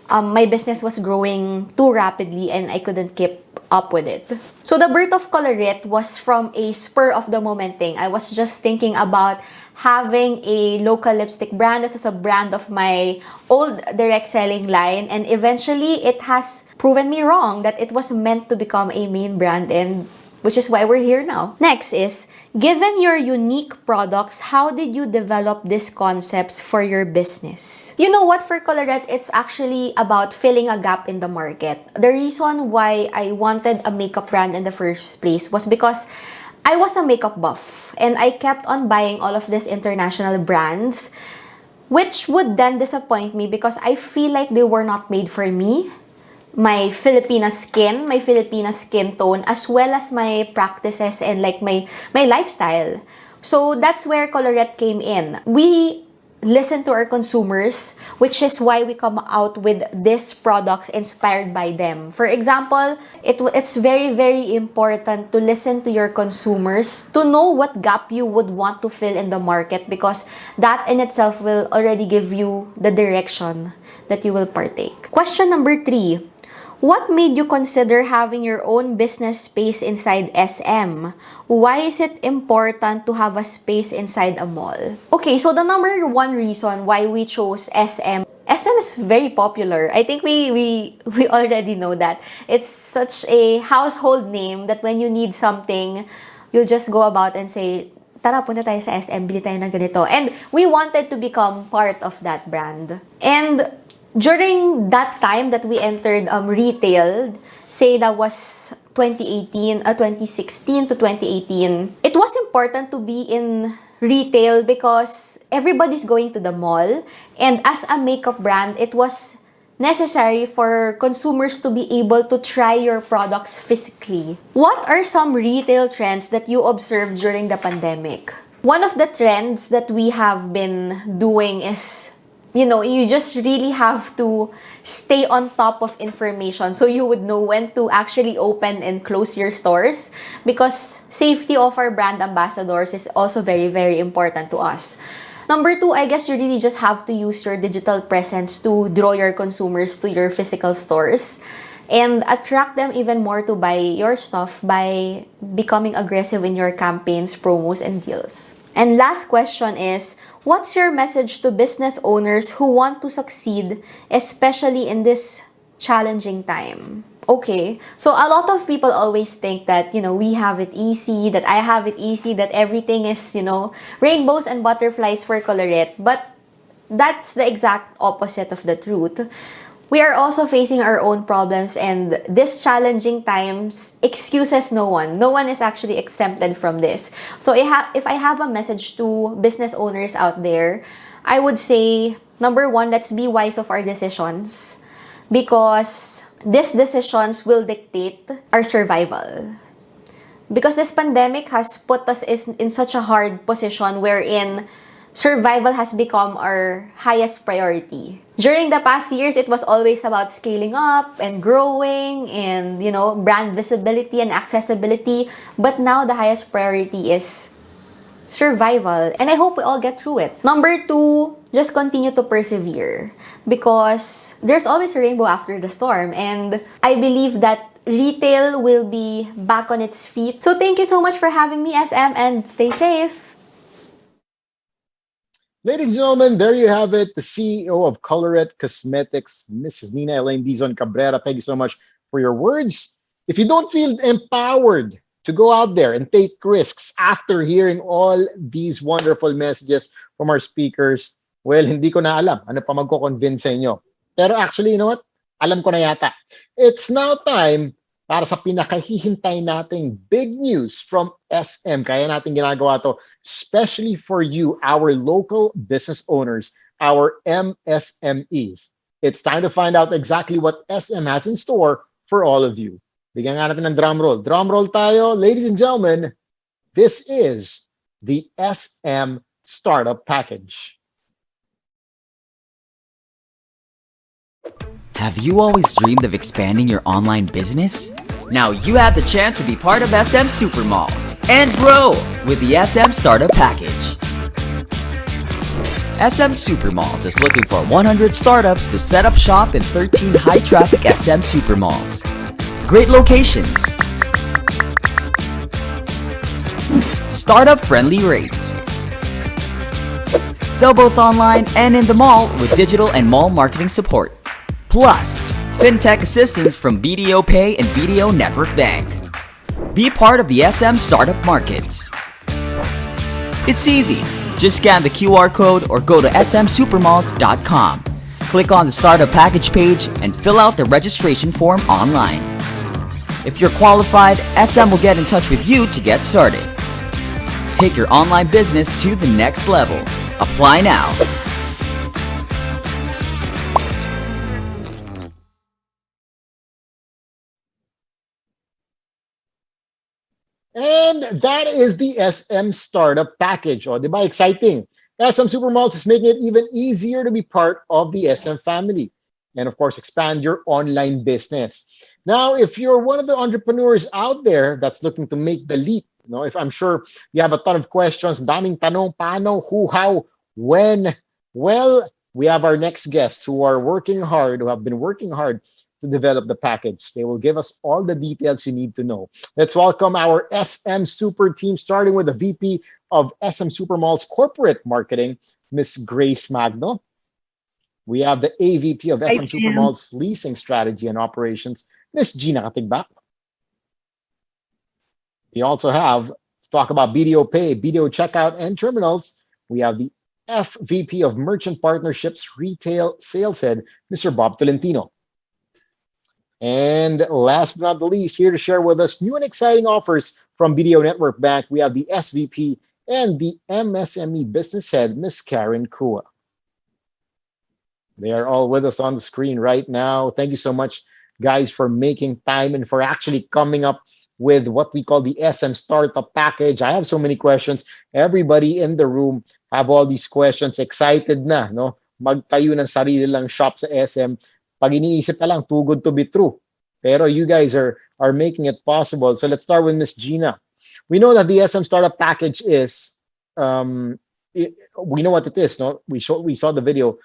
my business was growing too rapidly and I couldn't keep up with it. So the birth of Colourette was from a spur of the moment thing. I was just thinking about having a local lipstick brand as a brand of my old direct selling line, and eventually it has proven me wrong that it was meant to become a main brand, and which is why we're here now. Next is, given your unique products, how did you develop these concepts for your business? You know what, for Colourette, it's actually about filling a gap in the market. The reason why I wanted a makeup brand in the first place was because I was a makeup buff and I kept on buying all of these international brands, which would then disappoint me because I feel like they were not made for me, my Filipina skin tone, as well as my practices and like my lifestyle. So that's where Colourette came in. We listen to our consumers, which is why we come out with these products inspired by them. For example, it's very, very important to listen to your consumers to know what gap you would want to fill in the market, because that in itself will already give you the direction that you will partake. Question number 3. What made you consider having your own business space inside SM? Why is it important to have a space inside a mall? Okay, so the number 1 reason why we chose SM is very popular. I think we already know that. It's such a household name that when you need something, you'll just go about and say, tara, punta tayo sa SM, bili tayo ng ganito. And we wanted to become part of that brand. And during that time that we entered retail, say that was 2016 to 2018, it was important to be in retail because everybody's going to the mall. And as a makeup brand, it was necessary for consumers to be able to try your products physically. What are some retail trends that you observed during the pandemic? One of the trends that we have been doing is, you just really have to stay on top of information so you would know when to actually open and close your stores, because safety of our brand ambassadors is also very, very important to us. Number 2, I guess you really just have to use your digital presence to draw your consumers to your physical stores and attract them even more to buy your stuff by becoming aggressive in your campaigns, promos, and deals. And last question is, what's your message to business owners who want to succeed, especially in this challenging time? Okay, so a lot of people always think that, we have it easy, that I have it easy, that everything is, rainbows and butterflies for Colourette. But that's the exact opposite of the truth. We are also facing our own problems, and this challenging times excuses no one. No one is actually exempted from this. So if I have a message to business owners out there, I would say, number 1, let's be wise of our decisions, because these decisions will dictate our survival. Because this pandemic has put us in such a hard position wherein survival has become our highest priority. During the past years, it was always about scaling up and growing and, brand visibility and accessibility. But now the highest priority is survival. And I hope we all get through it. Number 2, just continue to persevere, because there's always a rainbow after the storm. And I believe that retail will be back on its feet. So thank you so much for having me, SM, and stay safe. Ladies and gentlemen, there you have it. The CEO of Colourette Cosmetics, Mrs. Ellaine Dizon Cabrera. Thank you so much for your words. If you don't feel empowered to go out there and take risks after hearing all these wonderful messages from our speakers, well, hindi ko na alam ano pa magko-convince sa inyo. Pero actually, you know what? Alam ko na yata. It's now time para sa pinakahihintay nating big news from SM. Kaya natin ginagawa to especially for you, our local business owners, our MSMEs. It's time to find out exactly what SM has in store for all of you. Bigyan nga natin ng drum roll. Drum roll tayo. Ladies and gentlemen, this is the SM Startup Package. Have you always dreamed of expanding your online business? Now you have the chance to be part of SM Supermalls and grow with the SM Startup Package. SM Supermalls is looking for 100 startups to set up shop in 13 high-traffic SM Supermalls. Great locations, startup-friendly rates, sell both online and in the mall with digital and mall marketing support. Plus, Fintech Assistance from BDO Pay and BDO Network Bank. Be part of the SM Startup Markets. It's easy. Just scan the QR code or go to smsupermalls.com. Click on the Startup Package page and fill out the registration form online. If you're qualified, SM will get in touch with you to get started. Take your online business to the next level. Apply now. And that is the SM Startup Package. O, di ba? Exciting. SM Supermalls is making it even easier to be part of the SM family. And of course, expand your online business. Now, if you're one of the entrepreneurs out there that's looking to make the leap, you know, if I'm sure you have a ton of questions, daming tanong, paano, who, how, when, well, we have our next guests who are working hard, who have been working hard to develop the package. They will give us all the details you need to know. Let's welcome our SM Super team, starting with the VP of SM Supermalls Corporate Marketing, Miss Grace Magno. We have the AVP of SM Supermalls Leasing Strategy and Operations, Miss Gina Katigbak. We also have, to talk about BDO Pay, BDO Checkout, and Terminals, we have the FVP of Merchant Partnerships Retail Sales Head, Mr. Bob Tolentino. And last but not the least, here to share with us new and exciting offers from BDO Network Bank, we have the SVP and the MSME Business Head, Ms. Karen Kua. They are all with us on the screen right now. Thank you so much, guys, for making time and for actually coming up with what we call the SM Startup Package. I have so many questions. Everybody in the room have all these questions. Excited na, no? Magtayo ng sarili lang shop sa SM. Pag iniisip ka lang, too good to be true. Pero you guys are making it possible. So let's start with Miss Gina. We know that the SM Startup Package is, we know what it is, no? We saw the video.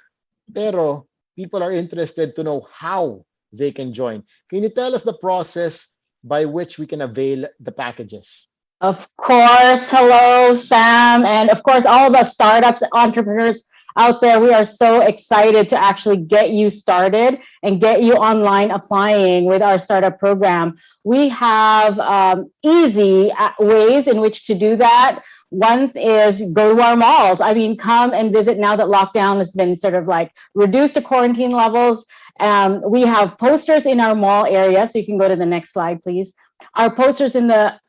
Pero people are interested to know how they can join. Can you tell us the process by which we can avail the packages? Of course. Hello, Sam. And of course, all of us startups, entrepreneurs out there, we are so excited to actually get you started and get you online applying with our startup program. We have easy ways in which to do that. One is go to our malls. I mean, come and visit now that lockdown has been sort of like reduced to quarantine levels. We have posters in our mall area. So you can go to the next slide, please. Our posters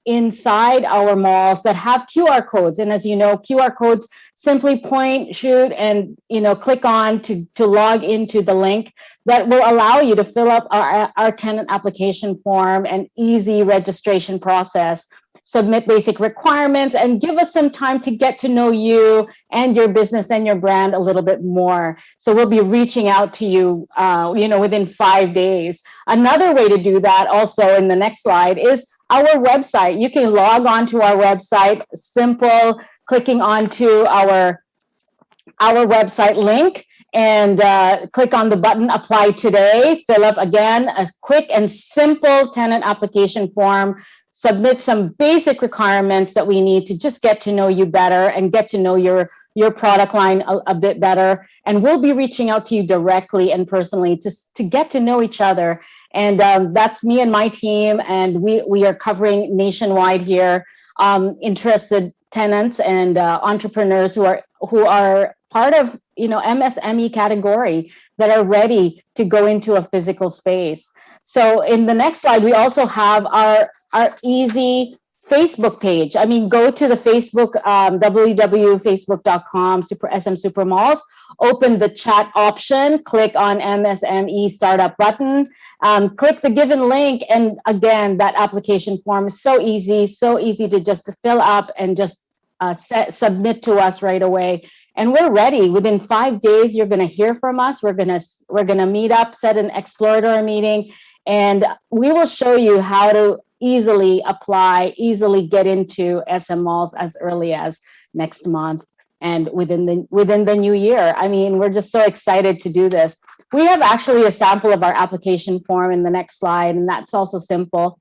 inside our malls that have QR codes. And as you know, QR codes simply point, shoot, and click on to log into the link that will allow you to fill up our tenant application form, an easy registration process, submit basic requirements, and give us some time to get to know you and your business and your brand a little bit more. So we'll be reaching out to you, within 5 days. Another way to do that also in the next slide is our website. You can log on to our website, simple, clicking onto our website link and click on the button Apply Today, fill up again a quick and simple tenant application form, submit some basic requirements that we need to just get to know you better and get to know your your product line a bit better. And we'll be reaching out to you directly and personally to get to know each other. And that's me and my team. And we are covering nationwide here, interested tenants and entrepreneurs who are part of, MSME category that are ready to go into a physical space. So in the next slide, we also have our easy Facebook page. I mean, go to the Facebook, www.facebook.com, SM Supermalls, open the chat option, click on MSME startup button, click the given link. And again, that application form is so easy to just fill up and just submit to us right away. And we're ready. Within 5 days, you're going to hear from us. We're going to meet up, set an exploratory meeting, and we will show you how to easily apply, easily get into SM malls as early as next month and within the new year. I mean, we're just so excited to do this. We have actually a sample of our application form in the next slide, and that's also simple.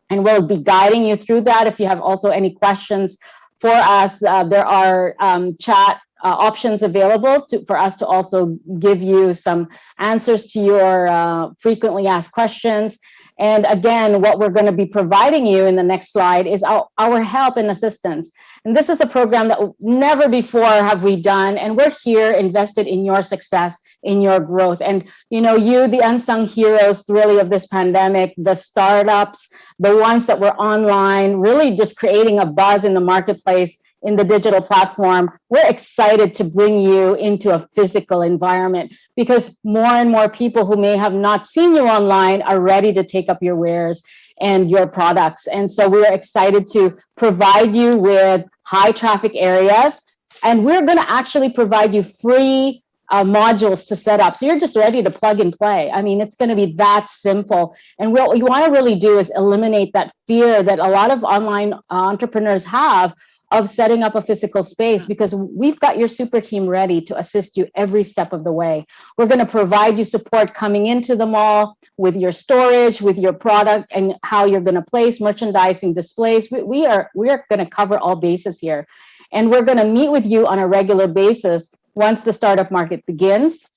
And we'll be guiding you through that. If you have also any questions for us, there are chat options available for us to also give you some answers to your frequently asked questions. And again, what we're going to be providing you in the next slide is our help and assistance. And this is a program that never before have we done. And we're here invested in your success, in your growth. And, you, the unsung heroes really of this pandemic, the startups, the ones that were online, really just creating a buzz in the marketplace, in the digital platform, we're excited to bring you into a physical environment because more and more people who may have not seen you online are ready to take up your wares and your products. And so we're excited to provide you with high traffic areas, and we're going to actually provide you free modules to set up. So you're just ready to plug and play. I mean, it's going to be that simple. And what we want to really do is eliminate that fear that a lot of online entrepreneurs have of setting up a physical space, because we've got your super team ready to assist you every step of the way. We're going to provide you support coming into the mall with your storage, with your product, and how you're going to place merchandising displays. We are going to cover all bases here. And we're going to meet with you on a regular basis once the startup market begins,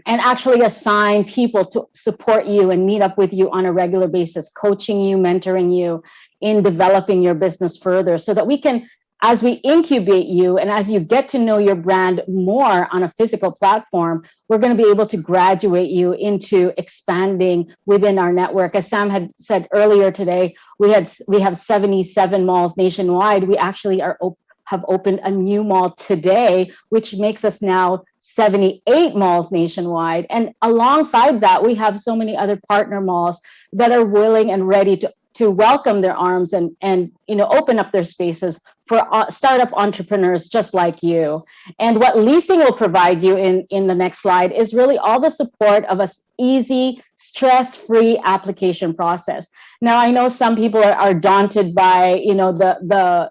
and actually assign people to support you and meet up with you on a regular basis, coaching you, mentoring you in developing your business further, so that we can, as we incubate you and as you get to know your brand more on a physical platform, we're going to be able to graduate you into expanding within our network. As Sam had said earlier today, we have 77 malls nationwide. We actually have opened a new mall today, which makes us now 78 malls nationwide. And alongside that, we have so many other partner malls that are willing and ready to welcome their arms and open up their spaces for startup entrepreneurs just like you. And what Leasing will provide you in the next slide is really all the support of an easy, stress-free application process. Now, I know some people are daunted by the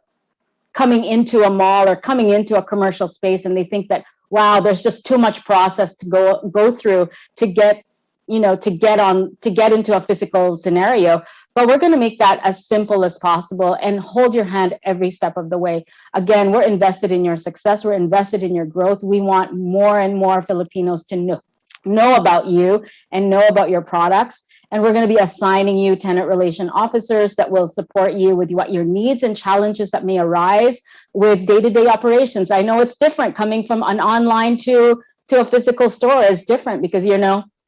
coming into a mall or coming into a commercial space, and they think that, wow, there's just too much process to go through to get into a physical scenario. But we're going to make that as simple as possible and hold your hand every step of the way. Again, we're invested in your success. We're invested in your growth. We want more and more Filipinos to know about you and know about your products. And we're going to be assigning you tenant relation officers that will support you with what your needs and challenges that may arise with day-to-day operations. I know it's different coming from an online to a physical store is different because,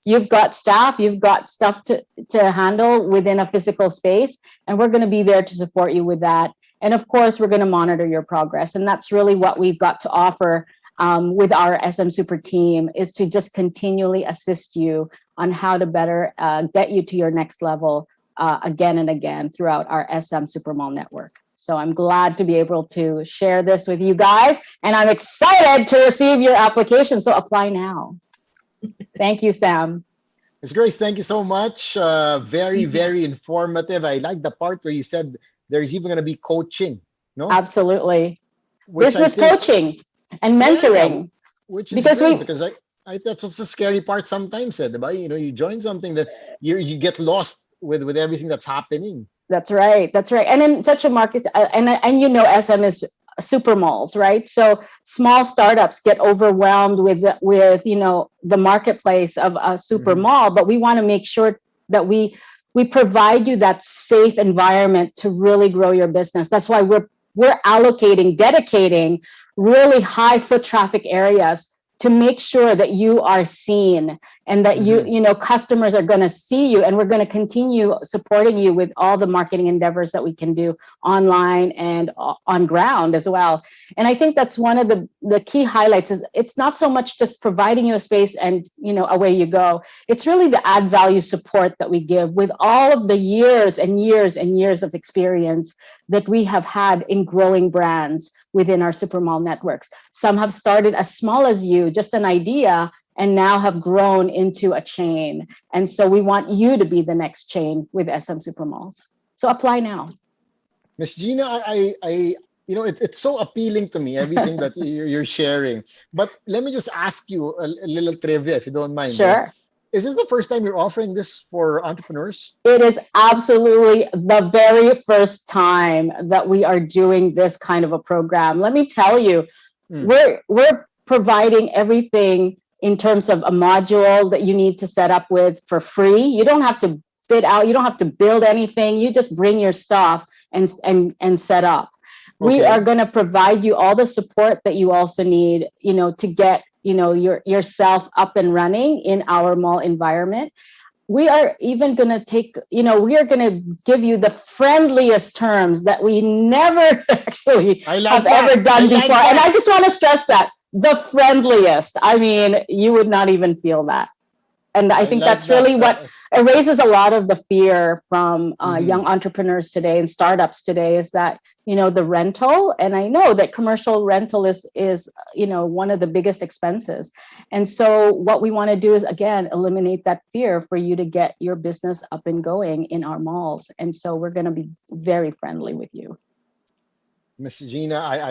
you've got staff, you've got stuff to handle within a physical space, and we're going to be there to support you with that. And of course, we're going to monitor your progress. And that's really what we've got to offer with our SM Super team, is to just continually assist you on how to better get you to your next level again and again throughout our SM Supermall network. So I'm glad to be able to share this with you guys, and I'm excited to receive your application. So apply now. Thank you, Sam. Ms. Grace, thank you so much. Very, very informative. I like the part where you said there's even going to be coaching. No, absolutely. Business coaching and mentoring, which is great, because that's what's the scary part sometimes. You join something that you get lost with everything that's happening. That's right. And in such a market, and SM is supermalls, right? So small startups get overwhelmed with the marketplace of a super mall, but we want to make sure that we provide you that safe environment to really grow your business. That's why we're dedicating really high foot traffic areas to make sure that you are seen and that customers are going to see you, and we're going to continue supporting you with all the marketing endeavors that we can do online and on ground as well. And I think that's one of the key highlights is it's not so much just providing you a space and away you go. It's really the add value support that we give with all of the years and years and years of experience that we have had in growing brands within our supermall networks. Some have started as small as you, just an idea, and now have grown into a chain. And so we want you to be the next chain with SM Supermalls. So apply now. Miss Gina, it's so appealing to me, everything that you're sharing. But let me just ask you a little trivia, if you don't mind. Sure. Is this the first time you're offering this for entrepreneurs? It is absolutely the very first time that we are doing this kind of a program. Let me tell you, we're providing everything in terms of a module that you need to set up with for free. You don't have to bid out. You don't have to build anything. You just bring your stuff and set up. Okay. We are going to provide you all the support that you also need, to get yourself up and running in our mall environment. We are even going to we are going to give you the friendliest terms that we never actually have ever done before. And I just want to stress that, the friendliest. I mean, you would not even feel that. And I think that's really what erases a lot of the fear from young entrepreneurs today and startups today, is that the rental, and I know that commercial rental is one of the biggest expenses. And so what we want to do is, again, eliminate that fear for you to get your business up and going in our malls. And so we're going to be very friendly with you. Miss Gina,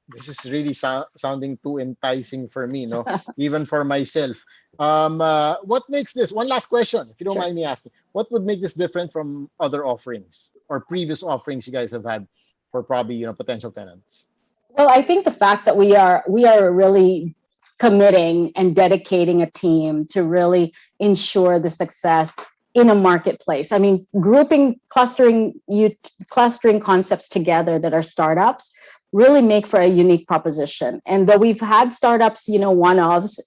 this is really sounding too enticing for me, even for myself. What makes this, one last question, if you don't mind me asking, what would make this different from other offerings or previous offerings you guys have had for probably potential tenants? Well, I think the fact that we are really committing and dedicating a team to really ensure the success in a marketplace. I mean, clustering concepts together that are startups really make for a unique proposition. And though we've had startups, one-offs,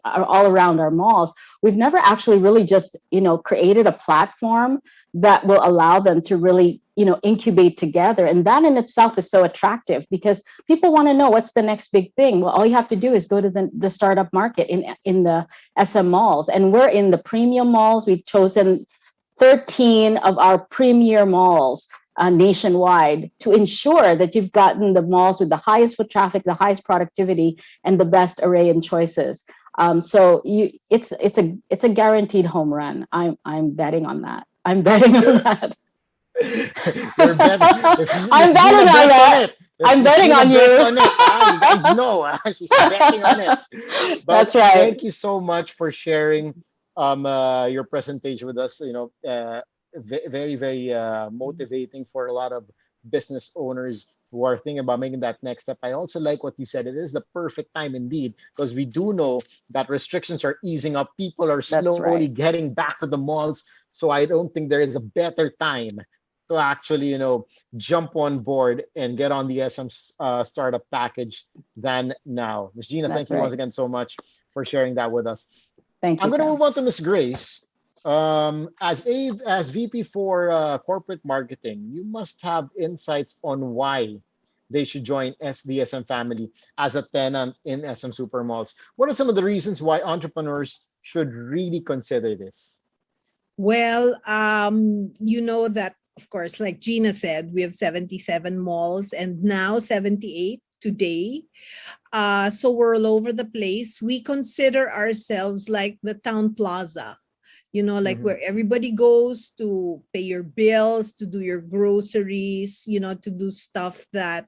all around our malls, we've never actually really just, created a platform that will allow them to really, incubate together. And that in itself is so attractive because people want to know what's the next big thing. Well, all you have to do is go to the startup market in the SM malls. And we're in the premium malls. We've chosen 13 of our premier malls nationwide to ensure that you've gotten the malls with the highest foot traffic, the highest productivity, and the best array and choices. So it's a guaranteed home run. I'm betting on that. I'm betting on that. You're betting. I'm betting on that. I'm betting on you. You guys know she's betting on it. But that's right. Thank you so much for sharing your presentation with us. Very, very motivating for a lot of business owners who are thinking about making that next step. I also like what you said. It is the perfect time indeed, because we do know that restrictions are easing up. People are slowly getting back to the malls. So I don't think there is a better time to actually, jump on board and get on the SM startup package than now. Ms. Gina, thank you once again so much for sharing that with us. Thank you. I'm going to move on to Ms. Grace. As VP for corporate marketing, you must have insights on why they should join the SM family as a tenant in SM Supermalls. What are some of the reasons why entrepreneurs should really consider this? Well, that, of course, like Gina said, we have 77 malls and now 78 today. So we're all over the place. We consider ourselves like the town plaza, where everybody goes to pay your bills, to do your groceries, to do stuff that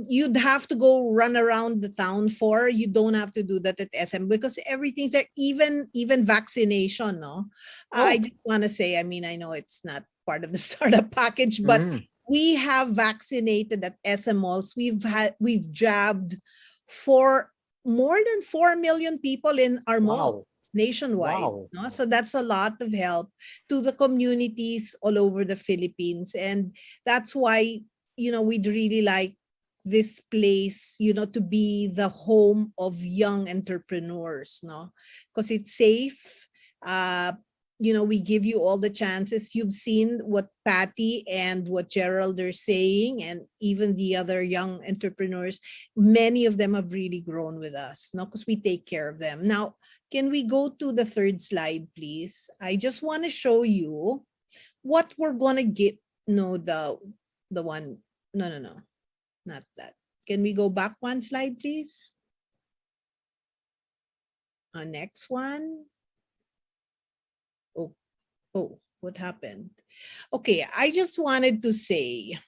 you'd have to go run around the town for. You don't have to do that at SM because everything's there, even vaccination, no? I just want to say, I know it's not part of the startup package, but we have vaccinated at SM malls. We've jabbed for more than 4 million people in our malls nationwide. Wow. No? So that's a lot of help to the communities all over the Philippines. And that's why, we'd really like this place, to be the home of young entrepreneurs, no? Because it's safe. We give you all the chances. You've seen what Patty and what Jerald are saying, and even the other young entrepreneurs. Many of them have really grown with us, no? Because we take care of them. Now, can we go to the third slide, please? I just want to show you what we're gonna get. No, the one. No, not that. Can we go back one slide, please? Next one. Oh, what happened? Okay, I just wanted to say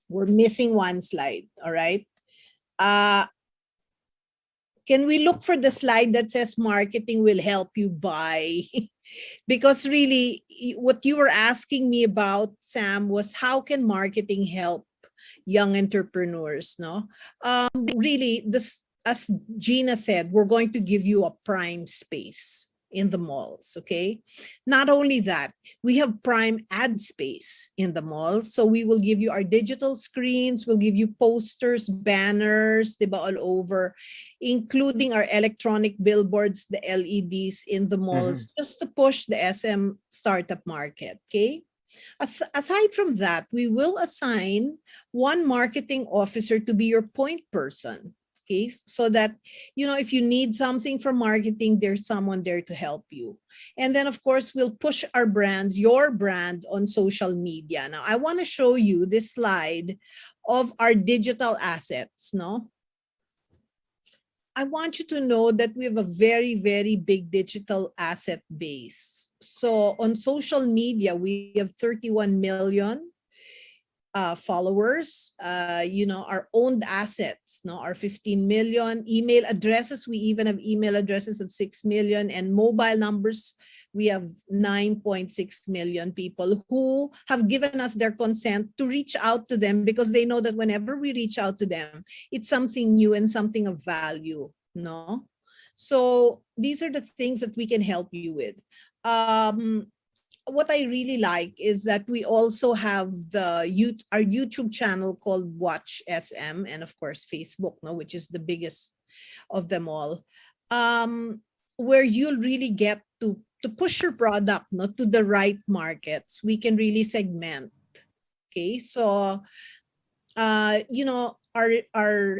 we're missing one slide, all right? Can we look for the slide that says marketing will help you buy? Because really, what you were asking me about, Sam, was how can marketing help young entrepreneurs, no? Really, this, as Gina said, we're going to give you a prime space in the malls, okay? Not only that, we have prime ad space in the malls. So we will give you our digital screens, we'll give you posters, banners, diba, all over, including our electronic billboards, the LEDs in the malls, just to push the SM startup market, okay? Aside from that, we will assign one marketing officer to be your point person. Okay, so that, if you need something for marketing, there's someone there to help you. And then, of course, we'll push our brands, your brand, on social media. Now, I want to show you this slide of our digital assets, no? I want you to know that we have a very, very big digital asset base. So on social media, we have 31 million followers, our owned assets, no, are 15 million. Email addresses, we even have email addresses of 6 million, and mobile numbers, we have 9.6 million people who have given us their consent to reach out to them, because they know that whenever we reach out to them, it's something new and something of value, no? So these are the things that we can help you with. What I really like is that we also have our YouTube channel called Watch SM, and of course Facebook, no, which is the biggest of them all, where you'll really get to push your product, no, to the right markets. We can really segment. Okay, so our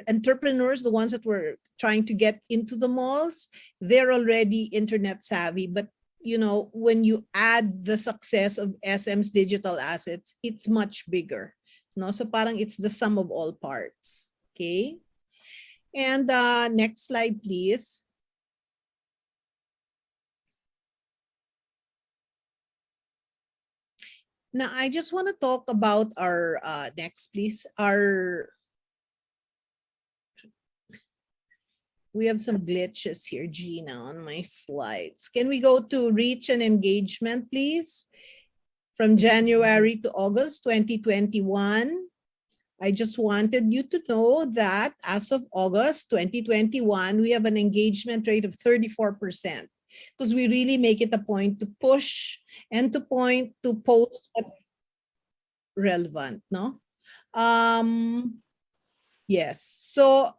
entrepreneurs, the ones that were trying to get into the malls, they're already internet savvy, but when you add the success of SM's digital assets, it's much bigger. No? So parang it's the sum of all parts. Okay? And next slide, please. Now, I just want to talk about our, next, please, we have some glitches here, Gina, on my slides. Can we go to reach and engagement, please? From January to August 2021. I just wanted you to know that as of August 2021, we have an engagement rate of 34%, because we really make it a point to push and to point to post what's relevant, no? Yes, so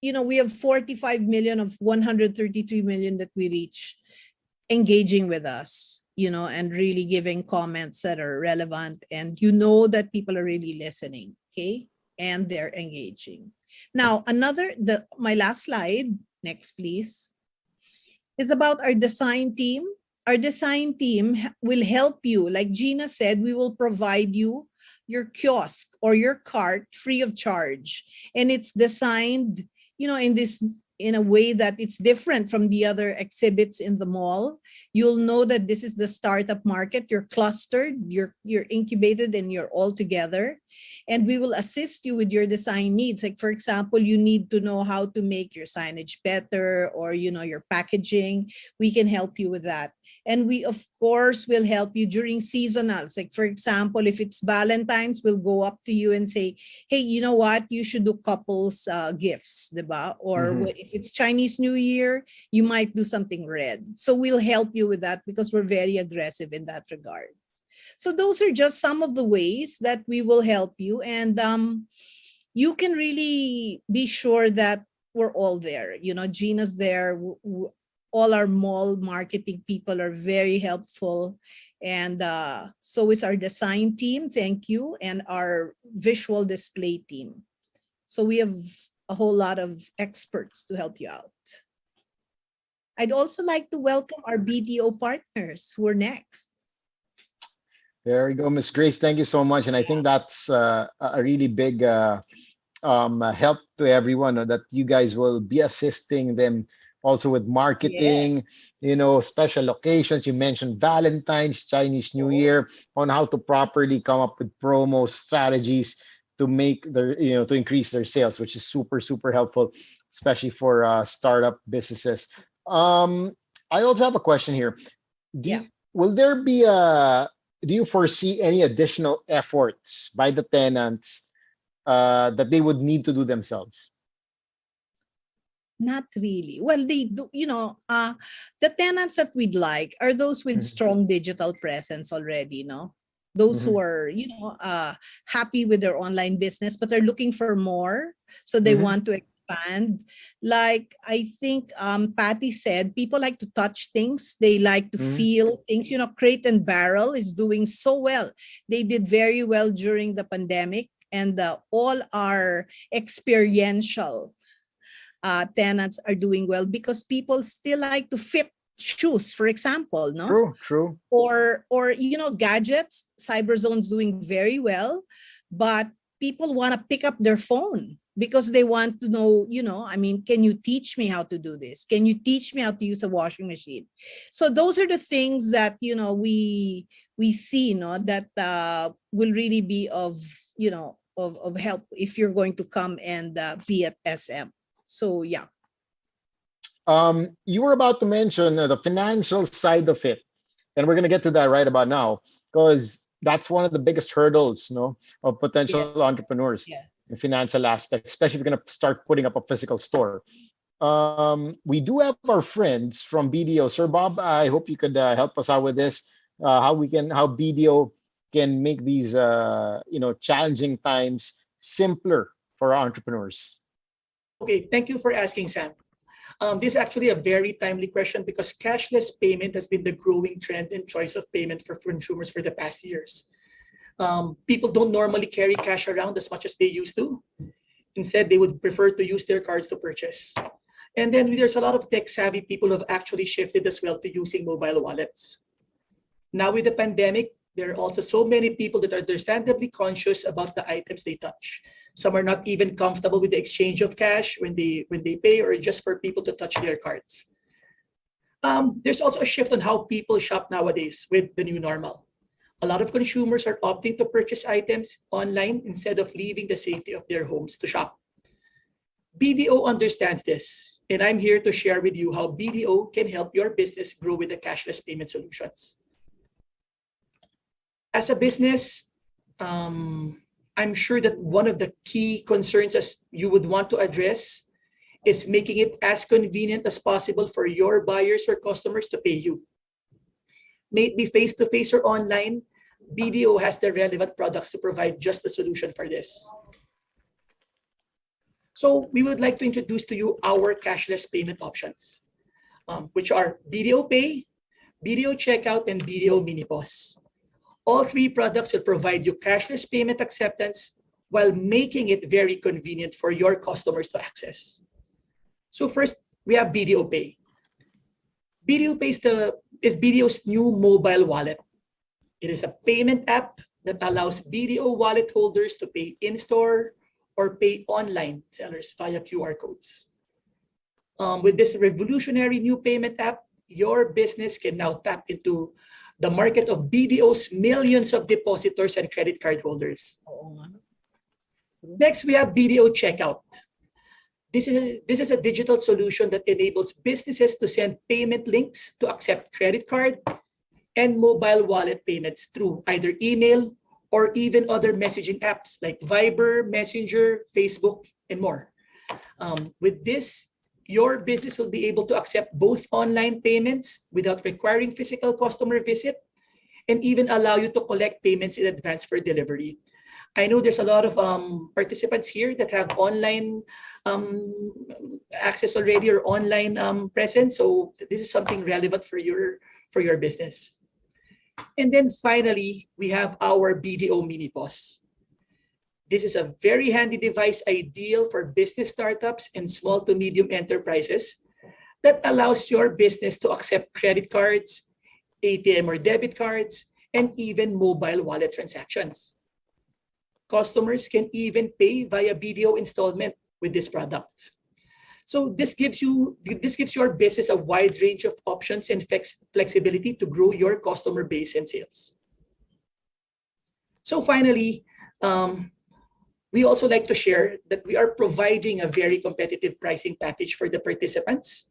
we have 45 million of 133 million that we reach engaging with us, and really giving comments that are relevant, and that people are really listening, okay? And they're engaging. Now, my last slide, next please, is about our design team. Our design team will help you. Like Gina said, we will provide you your kiosk or your cart free of charge. And it's designed in a way that it's different from the other exhibits in the mall. You'll know that this is the startup market. You're clustered, you're incubated, and you're all together. And we will assist you with your design needs. Like, for example, you need to know how to make your signage better, or, your packaging. We can help you with that. And we, of course, will help you during seasonals. Like, for example, if it's Valentine's, we'll go up to you and say, hey, you know what? You should do couples gifts, diba? Or if it's Chinese New Year, you might do something red. So we'll help you with that because we're very aggressive in that regard. So those are just some of the ways that we will help you. And you can really be sure that we're all there. Gina's there. All our mall marketing people are very helpful. And so is our design team. Thank you. And our visual display team. So we have a whole lot of experts to help you out. I'd also like to welcome our BDO partners who are next. There we go, Miss Grace. Thank you so much. And I think that's a really big help to everyone, that you guys will be assisting them also with marketing, special occasions. You mentioned Valentine's, Chinese New Year, on how to properly come up with promo strategies to make their, to increase their sales, which is super, super helpful, especially for startup businesses. I also have a question here. Will there be do you foresee any additional efforts by the tenants that they would need to do themselves? Not really. Well, they do, the tenants that we'd like are those with strong digital presence already, those who are, happy with their online business, but they're looking for more. So they want to expand. Like, I think Patty said, people like to touch things. They like to feel things. Crate and Barrel is doing so well. They did very well during the pandemic, and all our experiential tenants are doing well because people still like to fit shoes, for example, no? True. Or gadgets. Cyberzone's doing very well, but people want to pick up their phone because they want to know, can you teach me how to do this? Can you teach me how to use a washing machine? So those are the things that, we see, that will really be of help if you're going to come and be at SM. So, yeah. You were about to mention the financial side of it, and we're going to get to that right about now, because that's one of the biggest hurdles, of potential entrepreneurs, the financial aspect, especially if you're going to start putting up a physical store. We do have our friends from BDO. Sir Bob, I hope you could help us out with this, how BDO can make these, challenging times simpler for our entrepreneurs. Okay, thank you for asking, Sam. This is actually a very timely question because cashless payment has been the growing trend and choice of payment for consumers for the past years. People don't normally carry cash around as much as they used to. Instead, they would prefer to use their cards to purchase. And then there's a lot of tech-savvy people who have actually shifted as well to using mobile wallets. Now with the pandemic, there are also so many people that are understandably conscious about the items they touch. Some are not even comfortable with the exchange of cash when they pay, or just for people to touch their cards. There's also a shift on how people shop nowadays with the new normal. A lot of consumers are opting to purchase items online instead of leaving the safety of their homes to shop. BDO understands this, and I'm here to share with you how BDO can help your business grow with the cashless payment solutions. As a business, I'm sure that one of the key concerns as you would want to address is making it as convenient as possible for your buyers or customers to pay you. May it be face-to-face or online, BDO has the relevant products to provide just the solution for this. So we would like to introduce to you our cashless payment options, which are BDO Pay, BDO Checkout, and BDO Mini POS. All three products will provide you cashless payment acceptance while making it very convenient for your customers to access. So first, we have BDO Pay. BDO Pay is BDO's new mobile wallet. It is a payment app that allows BDO wallet holders to pay in-store or pay online sellers via QR codes. With this revolutionary new payment app, your business can now tap into the market of BDO's millions of depositors and credit card holders. Next, we have BDO Checkout. This is a digital solution that enables businesses to send payment links to accept credit card and mobile wallet payments through either email or even other messaging apps like Viber, Messenger, Facebook, and more. With this, your business will be able to accept both online payments without requiring physical customer visit and even allow you to collect payments in advance for delivery. I know there's a lot of participants here that have online access already or online presence. So this is something relevant for your business. And then finally, we have our BDO Mini POS. This is a very handy device ideal for business startups and small to medium enterprises that allows your business to accept credit cards, ATM or debit cards, and even mobile wallet transactions. Customers can even pay via BDO installment with this product. So this gives your business a wide range of options and flexibility to grow your customer base and sales. So finally, we also like to share that we are providing a very competitive pricing package for the participants,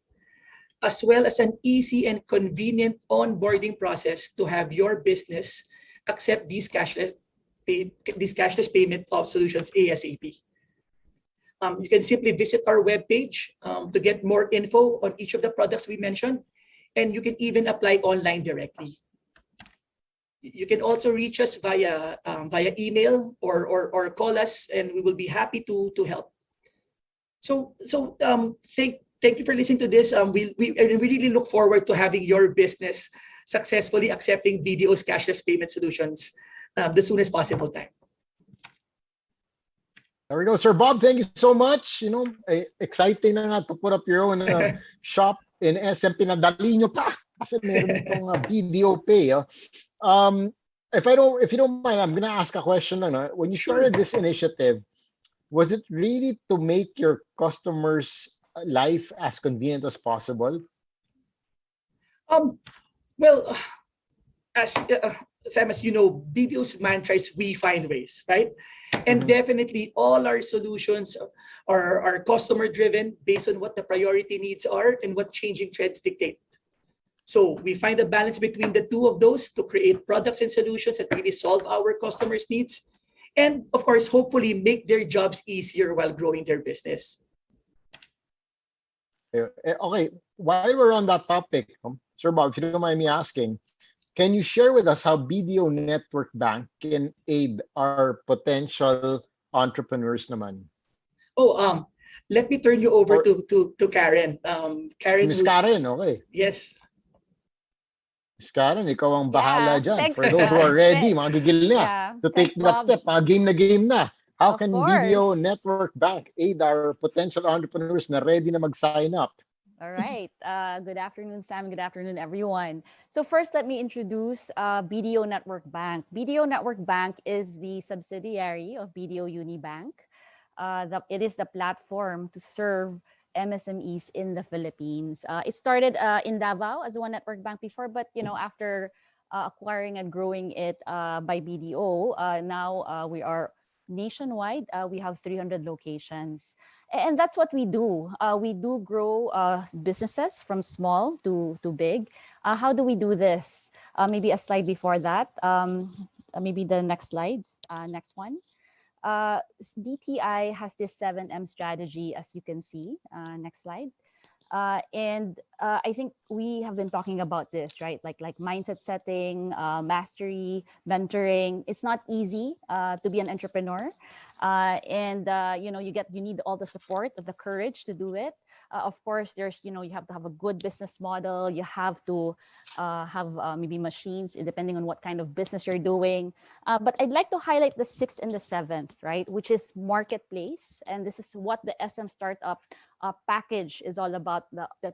as well as an easy and convenient onboarding process to have your business accept these cashless payment solutions ASAP. You can simply visit our webpage to get more info on each of the products we mentioned, and you can even apply online directly. You can also reach us via email or call us, and we will be happy to help. So thank you for listening to this. We really look forward to having your business successfully accepting BDO's cashless payment solutions the soonest possible time. There we go, Sir Bob. Thank you so much. Exciting na nga to put up your own shop in SM. Pinadali nyo pa kasi meron itong BDO Pay. If you don't mind, I'm gonna ask a question. When you started this initiative, was it really to make your customers' life as convenient as possible? Well, Sam, as you know, BDO's mantra is we find ways, right? And definitely all our solutions are customer driven based on what the priority needs are and what changing trends dictate. So we find a balance between the two of those to create products and solutions that really solve our customers' needs. And of course, hopefully make their jobs easier while growing their business. Okay, while we're on that topic, Sir Bob, if you don't mind me asking, can you share with us how BDO Network Bank can aid our potential entrepreneurs naman? Oh, let me turn you over to Karen. Karen, Miss Karen, okay. Yes. Miss Karen, ikaw ang bahala dyan. thanks. For those who are ready, magigil na to take that step, game na. How can BDO Network Bank aid our potential entrepreneurs na ready na mag-sign up? All right. Good afternoon, Sam. Good afternoon, everyone. So first, let me introduce BDO Network Bank. BDO Network Bank is the subsidiary of BDO Unibank. It is the platform to serve MSMEs in the Philippines. It started in Davao as one network bank before, but after acquiring and growing it by BDO, now we are nationwide. We have 300 locations. And that's what we do. We do grow businesses from small to big. How do we do this? Maybe a slide before that. Maybe the next slides. Next one. DTI has this 7M strategy, as you can see. Next slide. And I think we have been talking about this, right? Like mindset setting, mastery, mentoring. It's not easy to be an entrepreneur, and you need all the support, the courage to do it. Of course, there's you have to have a good business model. You have to have maybe machines, depending on what kind of business you're doing. But I'd like to highlight the 6th and the 7th, right? Which is marketplace, and this is what the SM Startup package is all about,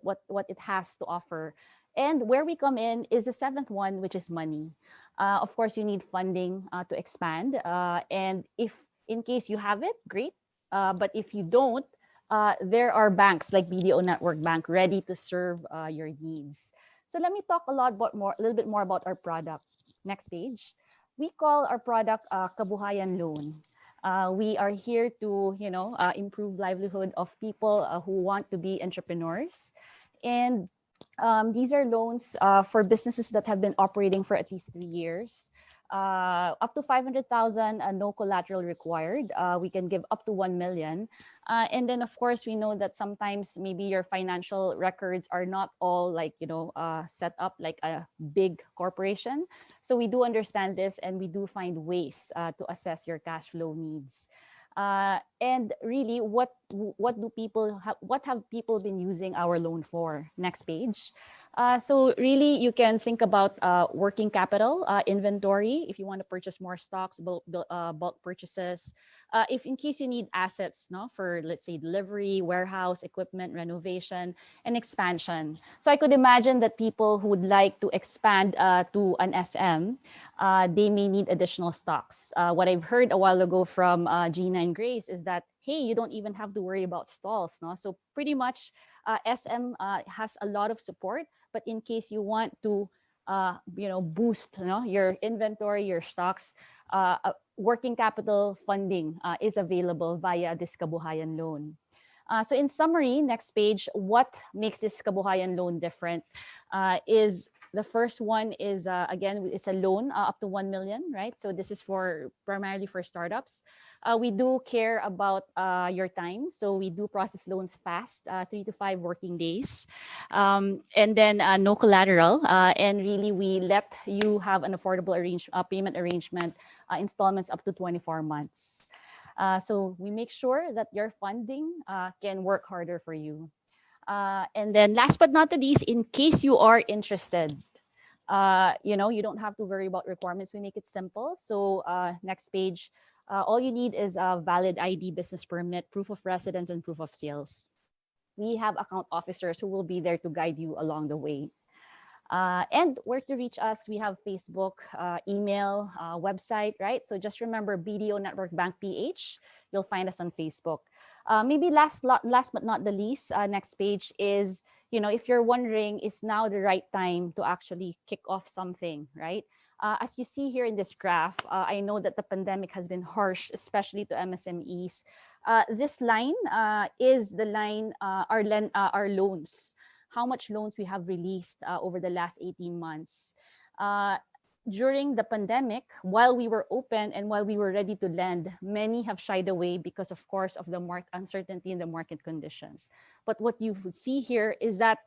what it has to offer. And where we come in is the 7th one, which is money. Of course, you need funding to expand. And if in case you have it, great. But if you don't, there are banks like BDO Network Bank ready to serve your needs. So let me talk a little bit more about our product. Next page. We call our product Kabuhayan Loan. We are here to, improve livelihood of people who want to be entrepreneurs. And these are loans for businesses that have been operating for at least 3 years. Up to 500,000, no collateral required. We can give up to 1 million. And then, of course, we know that sometimes maybe your financial records are not all set up like a big corporation. So we do understand this, and we do find ways to assess your cash flow needs. And really, what have people been using our loan for? Next page. So really, you can think about working capital, inventory, if you want to purchase more stocks, bulk purchases. If in case you need assets, for, let's say, delivery, warehouse, equipment, renovation, and expansion. So I could imagine that people who would like to expand to an SM, they may need additional stocks. What I've heard a while ago from Gina and Grace is that, hey, you don't even have to worry about stalls. So pretty much SM has a lot of support, but in case you want to boost your inventory, your stocks, working capital funding is available via this Kabuhayan loan. So in summary, next page, what makes this Kabuhayan loan different is the first one is, again, it's a loan up to 1 million, right? So this is primarily for startups. We do care about your time. So we do process loans fast, 3 to 5 working days. And then no collateral. And really, we let you have an affordable payment arrangement, installments up to 24 months. So we make sure that your funding can work harder for you. And then last but not the least, in case you are interested, you don't have to worry about requirements. We make it simple. So next page, all you need is a valid ID, business permit, proof of residence, and proof of sales. We have account officers who will be there to guide you along the way. And where to reach us, we have Facebook, email, website, right? So just remember BDO Network Bank PH. You'll find us on Facebook. Maybe last but not the least, next page is, if you're wondering, is now the right time to actually kick off something, right? As you see here in this graph, I know that the pandemic has been harsh, especially to MSMEs. This line is the line, our loans. How much loans we have released over the last 18 months. During the pandemic, while we were open and while we were ready to lend, many have shied away because, of course, of the uncertainty in the market conditions. But what you see here is that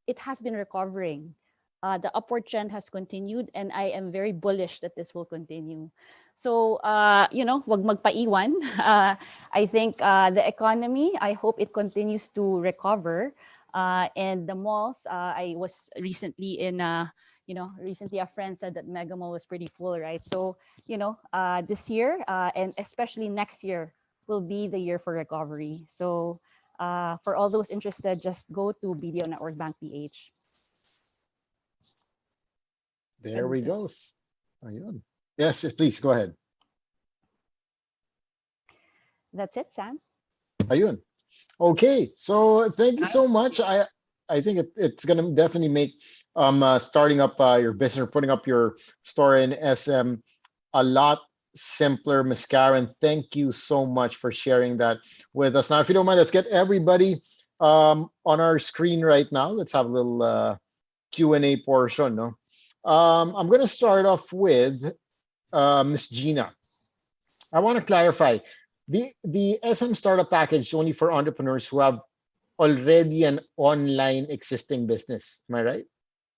it has been recovering. The upward trend has continued, and I am very bullish that this will continue. So, wag magpaiwan. I think the economy, I hope it continues to recover. And the malls, I was recently recently a friend said that Mega Mall was pretty full, right? So, this year and especially next year will be the year for recovery. So for all those interested, just go to BDO Network Bank PH. There we go. Ayun. Yes, please go ahead. That's it, Sam. Ayun. Okay, so thank you so much. I think it's gonna definitely make starting up your business or putting up your store in SM a lot simpler, Ms. Karen. Thank you so much for sharing that with us. Now, if you don't mind, let's get everybody on our screen right now. Let's have a little Q&A portion. No, I'm gonna start off with Ms. Gina. I want to clarify. The SM startup package only for entrepreneurs who have already an online existing business. Am I right?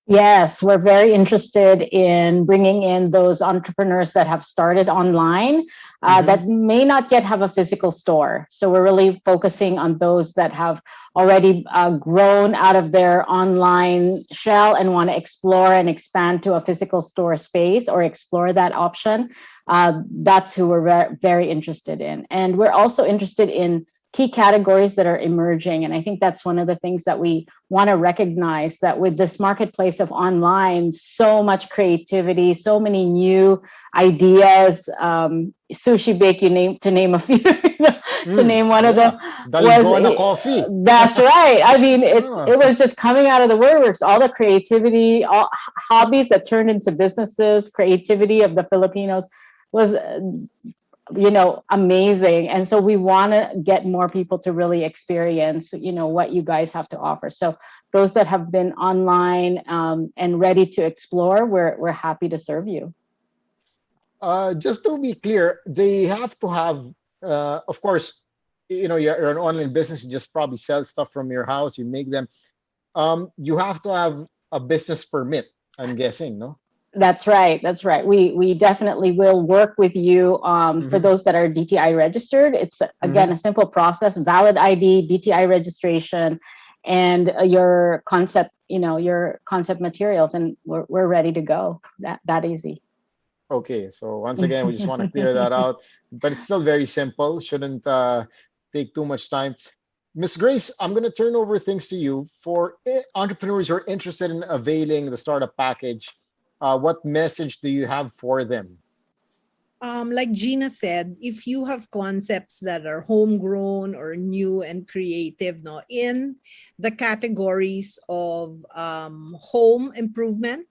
Yes, we're very interested in bringing in those entrepreneurs that have started online that may not yet have a physical store. So we're really focusing on those that have already grown out of their online shell and want to explore and expand to a physical store space or explore that option. That's who we're very interested in. And we're also interested in key categories that are emerging. And I think that's one of the things that we want to recognize, that with this marketplace of online, so much creativity, so many new ideas, Sushi Bake, to name a few, to name one of them. Dalgona coffee. That's right. I mean, it was just coming out of the woodworks, all the creativity, all hobbies that turned into businesses, creativity of the Filipinos was amazing. And so we want to get more people to really experience, what you guys have to offer. So those that have been online and ready to explore, we're happy to serve you. Just to be clear, they have to have, of course, you're an online business, you just probably sell stuff from your house, you make them. You have to have a business permit, I'm guessing, no? That's right. We definitely will work with you for those that are DTI registered. It's again a simple process: valid ID, DTI registration, and your concept materials, and we're ready to go. That easy. Okay, so once again, we just want to clear that out, but it's still very simple. Shouldn't take too much time. Miss Grace, I'm going to turn over things to you. For entrepreneurs who are interested in availing the startup package, what message do you have for them? Like Gina said, if you have concepts that are homegrown or new and creative, no, in the categories of home improvement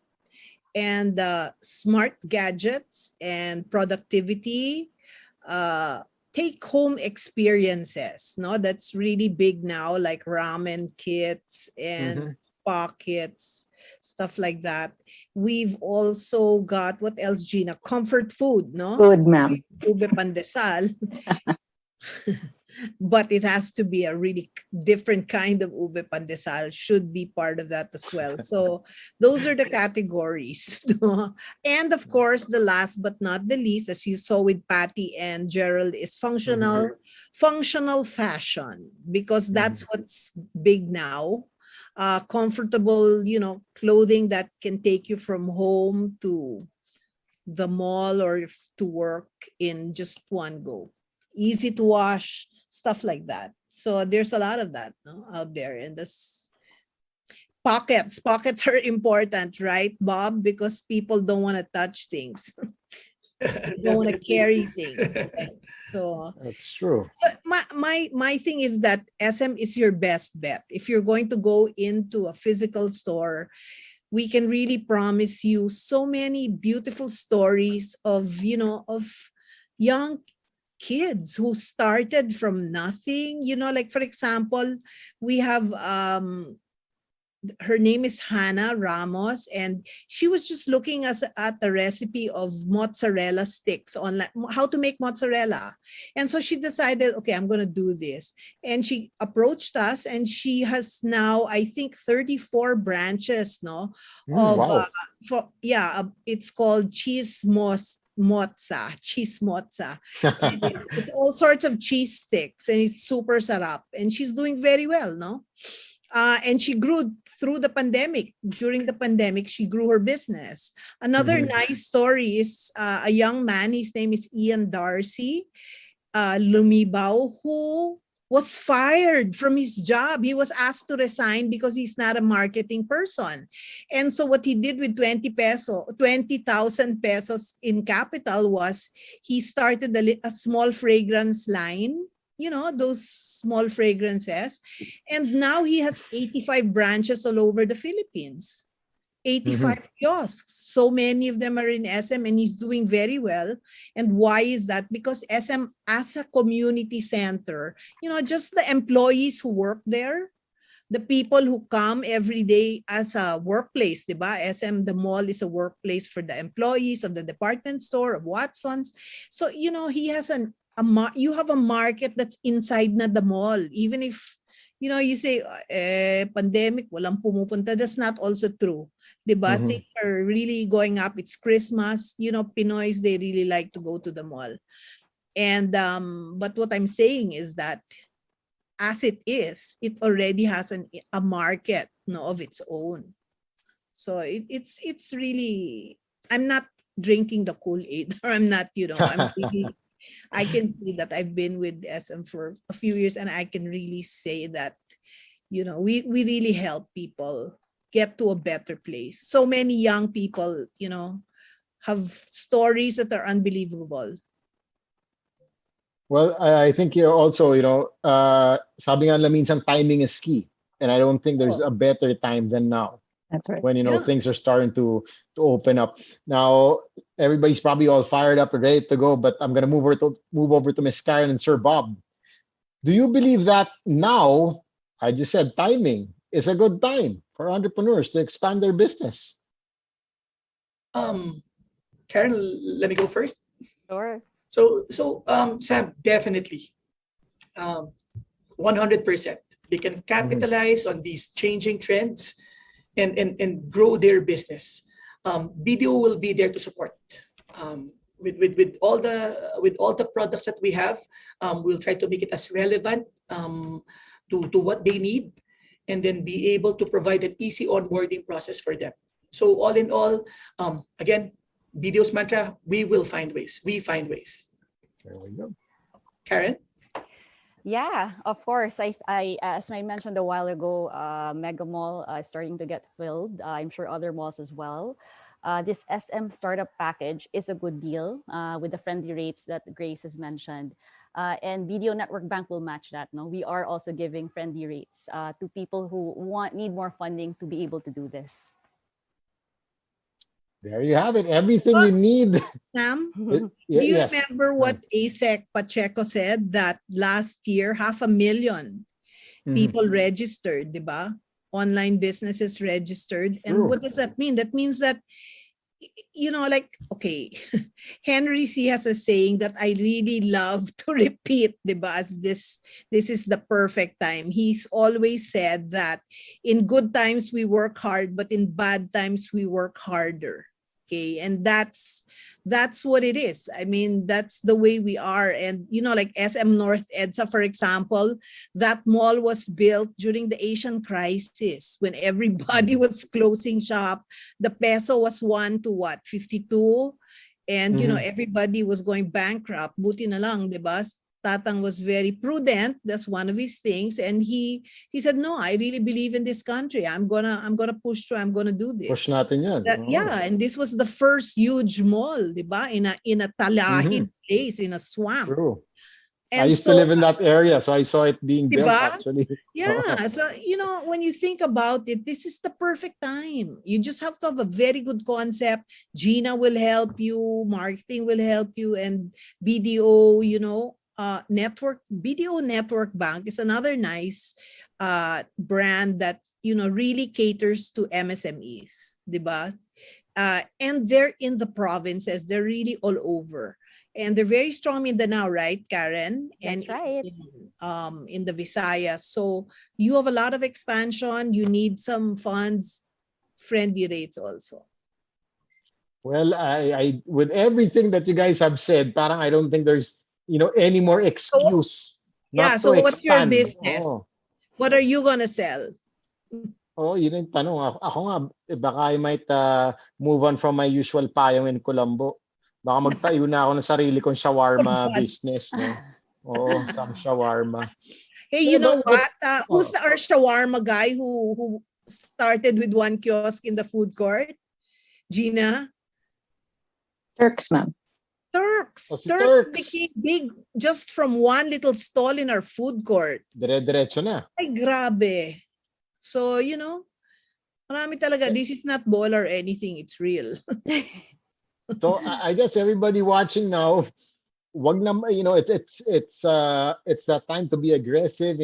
and smart gadgets and productivity, take home experiences, no, that's really big now, like ramen kits and pockets, stuff like that. We've also got, what else, Gina? Comfort food, no? Good, ma'am. Ube pandesal. But it has to be a really different kind of ube pandesal, should be part of that as well. So those are the categories. No? And of course, the last but not the least, as you saw with Patty and Jerald, is functional fashion, because that's what's big now. Comfortable, clothing that can take you from home to the mall or to work in just one go. Easy to wash, stuff like that. So there's a lot of that, no, out there. And this pockets are important, right, Bob? Because people don't want to touch things. They don't want to carry things. Okay? So that's true. So my thing is that SM is your best bet. If you're going to go into a physical store, we can really promise you so many beautiful stories of young kids who started from nothing. Like for example, we have her name is Hannah Ramos, and she was just looking at the recipe of mozzarella sticks online, how to make mozzarella. And so she decided, okay, I'm going to do this. And she approached us, and she has now, I think, 34 branches, no? Wow. It's called cheese mozza. And it's all sorts of cheese sticks, and it's super sarap. And she's doing very well, no? And she grew through the pandemic. During the pandemic, she grew her business. Another nice story is a young man, his name is Ian Darcy Lumibao, who was fired from his job. He was asked to resign because he's not a marketing person. And so what he did with 20,000 pesos in capital was he started a small fragrance line, those small fragrances. And now he has 85 branches all over the Philippines, 85 kiosks. So many of them are in SM, and he's doing very well. And why is that? Because SM, as a community center, just the employees who work there, the people who come every day as a workplace, diba? SM, the mall is a workplace for the employees of the department store, of Watson's. So, he has you have a market that's inside na the mall. Even if, you say, pandemic, walang pumupunta, that's not also true. Diba? Things are really going up. It's Christmas. Pinoys, they really like to go to the mall. And, but what I'm saying is that as it is, it already has a market, of its own. So it's really, I'm not drinking the Kool-Aid, or I'm not, I'm really, I can see that I've been with SM for a few years, and I can really say that, we really help people get to a better place. So many young people, have stories that are unbelievable. Well, I think you also, sabi nga nila minsan timing is key. And I don't think there's a better time than now. That's right. When things are starting to open up. Now everybody's probably all fired up and ready to go, but I'm gonna move over to Miss Karen and Sir Bob. Do you believe that now, I just said timing is a good time for entrepreneurs to expand their business? Karen, let me go first. Sure. Sam, definitely, 100%. They can capitalize on these changing trends and grow their business. BDO will be there to support. With all the products that we have, we'll try to make it as relevant to what they need, and then be able to provide an easy onboarding process for them. So all in all, again, BDO's mantra: we will find ways. We find ways. There we go. Karen? Yeah, of course. As I mentioned a while ago, Mega Mall is starting to get filled. I'm sure other malls as well. This SM startup package is a good deal with the friendly rates that Grace has mentioned. And BDO Network Bank will match that. No, we are also giving friendly rates to people who need more funding to be able to do this. There you have it. Everything you need. Sam, do you remember what ASEC Pacheco said, that last year 500,000 people registered, diba? Online businesses registered. And what does that mean? That means that, okay, Henry C has a saying that I really love to repeat, diba? As this is the perfect time. He's always said that in good times we work hard, but in bad times we work harder. Okay, and that's what it is. I mean, that's the way we are. And like SM North EDSA, for example, that mall was built during the Asian crisis when everybody was closing shop. The peso was 1 to what, 52, and everybody was going bankrupt. Buti na lang, diba? Tatang was very prudent. That's one of his things, and he said, "No, I really believe in this country. I'm gonna push through. I'm gonna do this." Push natin yan. Yeah, and this was the first huge mall, diba? In a talahin place, in a swamp. True. And I used to live in that area, so I saw it being built diba? actually. Yeah, so when you think about it, this is the perfect time. You just have to have a very good concept. Gina will help you, marketing will help you, and BDO, BDO Network Bank is another nice brand that really caters to MSMEs, diba? And they're in the provinces. They're really all over, and they're very strong in Mindanao, right, Karen? That's right. In the Visayas. So you have a lot of expansion. You need some funds, friendly rates also. Well, I with everything that you guys have said, parang I don't think there's any more excuse. So what's your business? What are you gonna sell? Oh, yun yung tanong. Ako nga, baka I might move on from my usual payong in Colombo. Baka magtayo na ako ng sarili kong shawarma business. No? Oo, some shawarma. Hey, you know what? Who's our shawarma guy who started with one kiosk in the food court? Gina? Turks, ma'am. Turks. Si Turks became big just from one little stall in our food court. Dire-diretso na. Ay, grabe. So, marami talaga. This is not ball or anything. It's real. So, I guess everybody watching now, wag na, it's that time to be aggressive,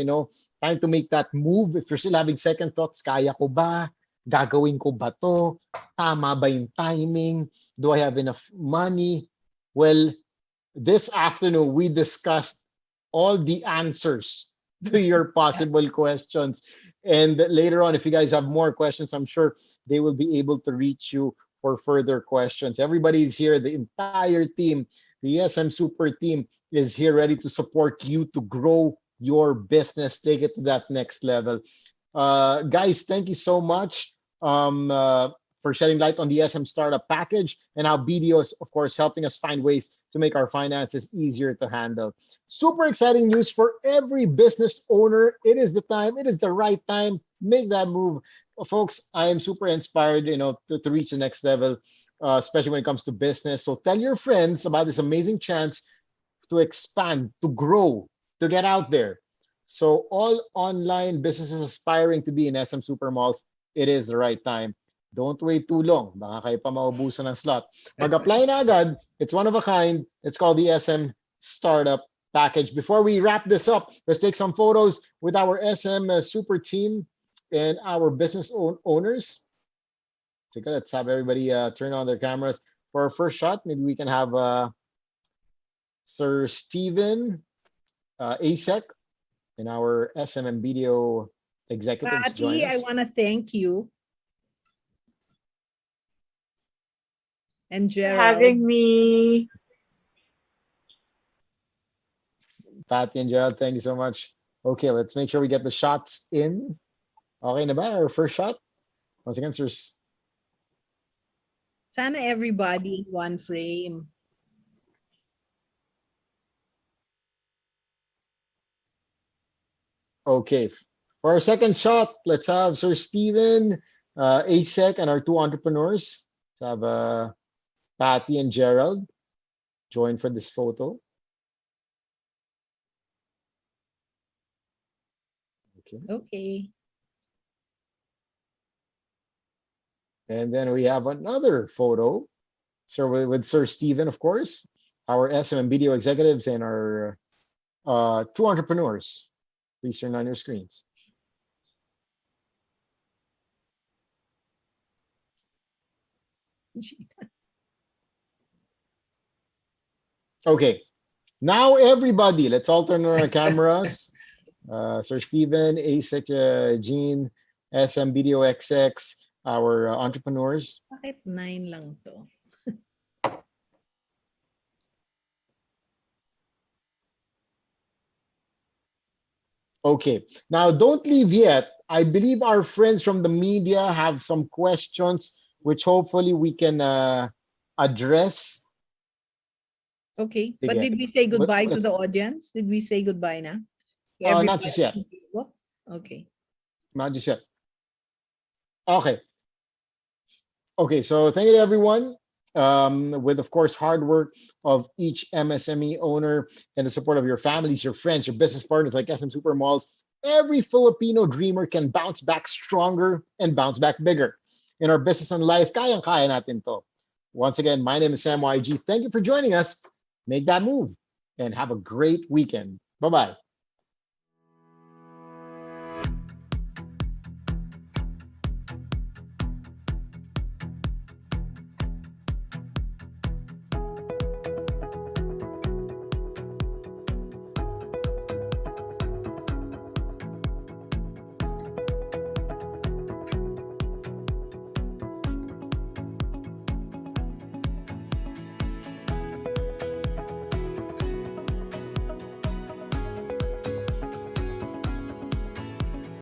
time to make that move. If you're still having second thoughts, kaya ko ba? Gagawin ko ba to? Tama ba yung timing? Do I have enough money? Well, this afternoon, we discussed all the answers to your possible questions. And later on, if you guys have more questions, I'm sure they will be able to reach you for further questions. Everybody's here. The entire team, the SM Super team is here ready to support you to grow your business, take it to that next level. Guys, thank you so much for shedding light on the SM Startup Package and how BDO is, of course, helping us find ways to make our finances easier to handle. Super exciting news for every business owner. It is the time. It is the right time. Make that move. Folks, I am super inspired, to reach the next level, especially when it comes to business. So tell your friends about this amazing chance to expand, to grow, to get out there. So all online businesses aspiring to be in SM Supermalls, it is the right time. Don't wait too long. Baka kayo pa maubusan ng slot. Mag-apply na agad. It's one of a kind. It's called the SM Startup Package. Before we wrap this up, let's take some photos with our SM super team and our business owners. Let's have everybody turn on their cameras. For our first shot, maybe we can have Sir Steven, ASEC, and our SM video executives join Patty, us. I want to thank you. And Jerald. Having me. Patty and Jerald, thank you so much. Okay, let's make sure we get the shots in. Okay na ba? Our first shot? Once again, sir. Sana everybody in one frame. Okay, for our second shot, let's have Sir Steven, ASEC, and our two entrepreneurs. Let's have Patty and Jerald join for this photo. Okay. Okay. And then we have another photo. So with Sir Steven, of course, our SM video executives and our two entrepreneurs. Please turn on your screens. Okay, now everybody, let's all turn on our cameras. Sir Steven, ASEC, Jean, SM Video XX, our entrepreneurs. Bakit 9 lang to? Okay, now don't leave yet. I believe our friends from the media have some questions which hopefully we can address. Okay, but Sige. did we say goodbye to Let's- the audience? Did we say goodbye na? Not just yet. Okay. Not just yet. Okay. Okay, so thank you to everyone. With, of course, hard work of each MSME owner and the support of your families, your friends, your business partners like SM Supermalls, every Filipino dreamer can bounce back stronger and bounce back bigger. In our business and life, kayang-kaya natin to. Once again, my name is Sam YG. Thank you for joining us. Make that move and have a great weekend. Bye-bye.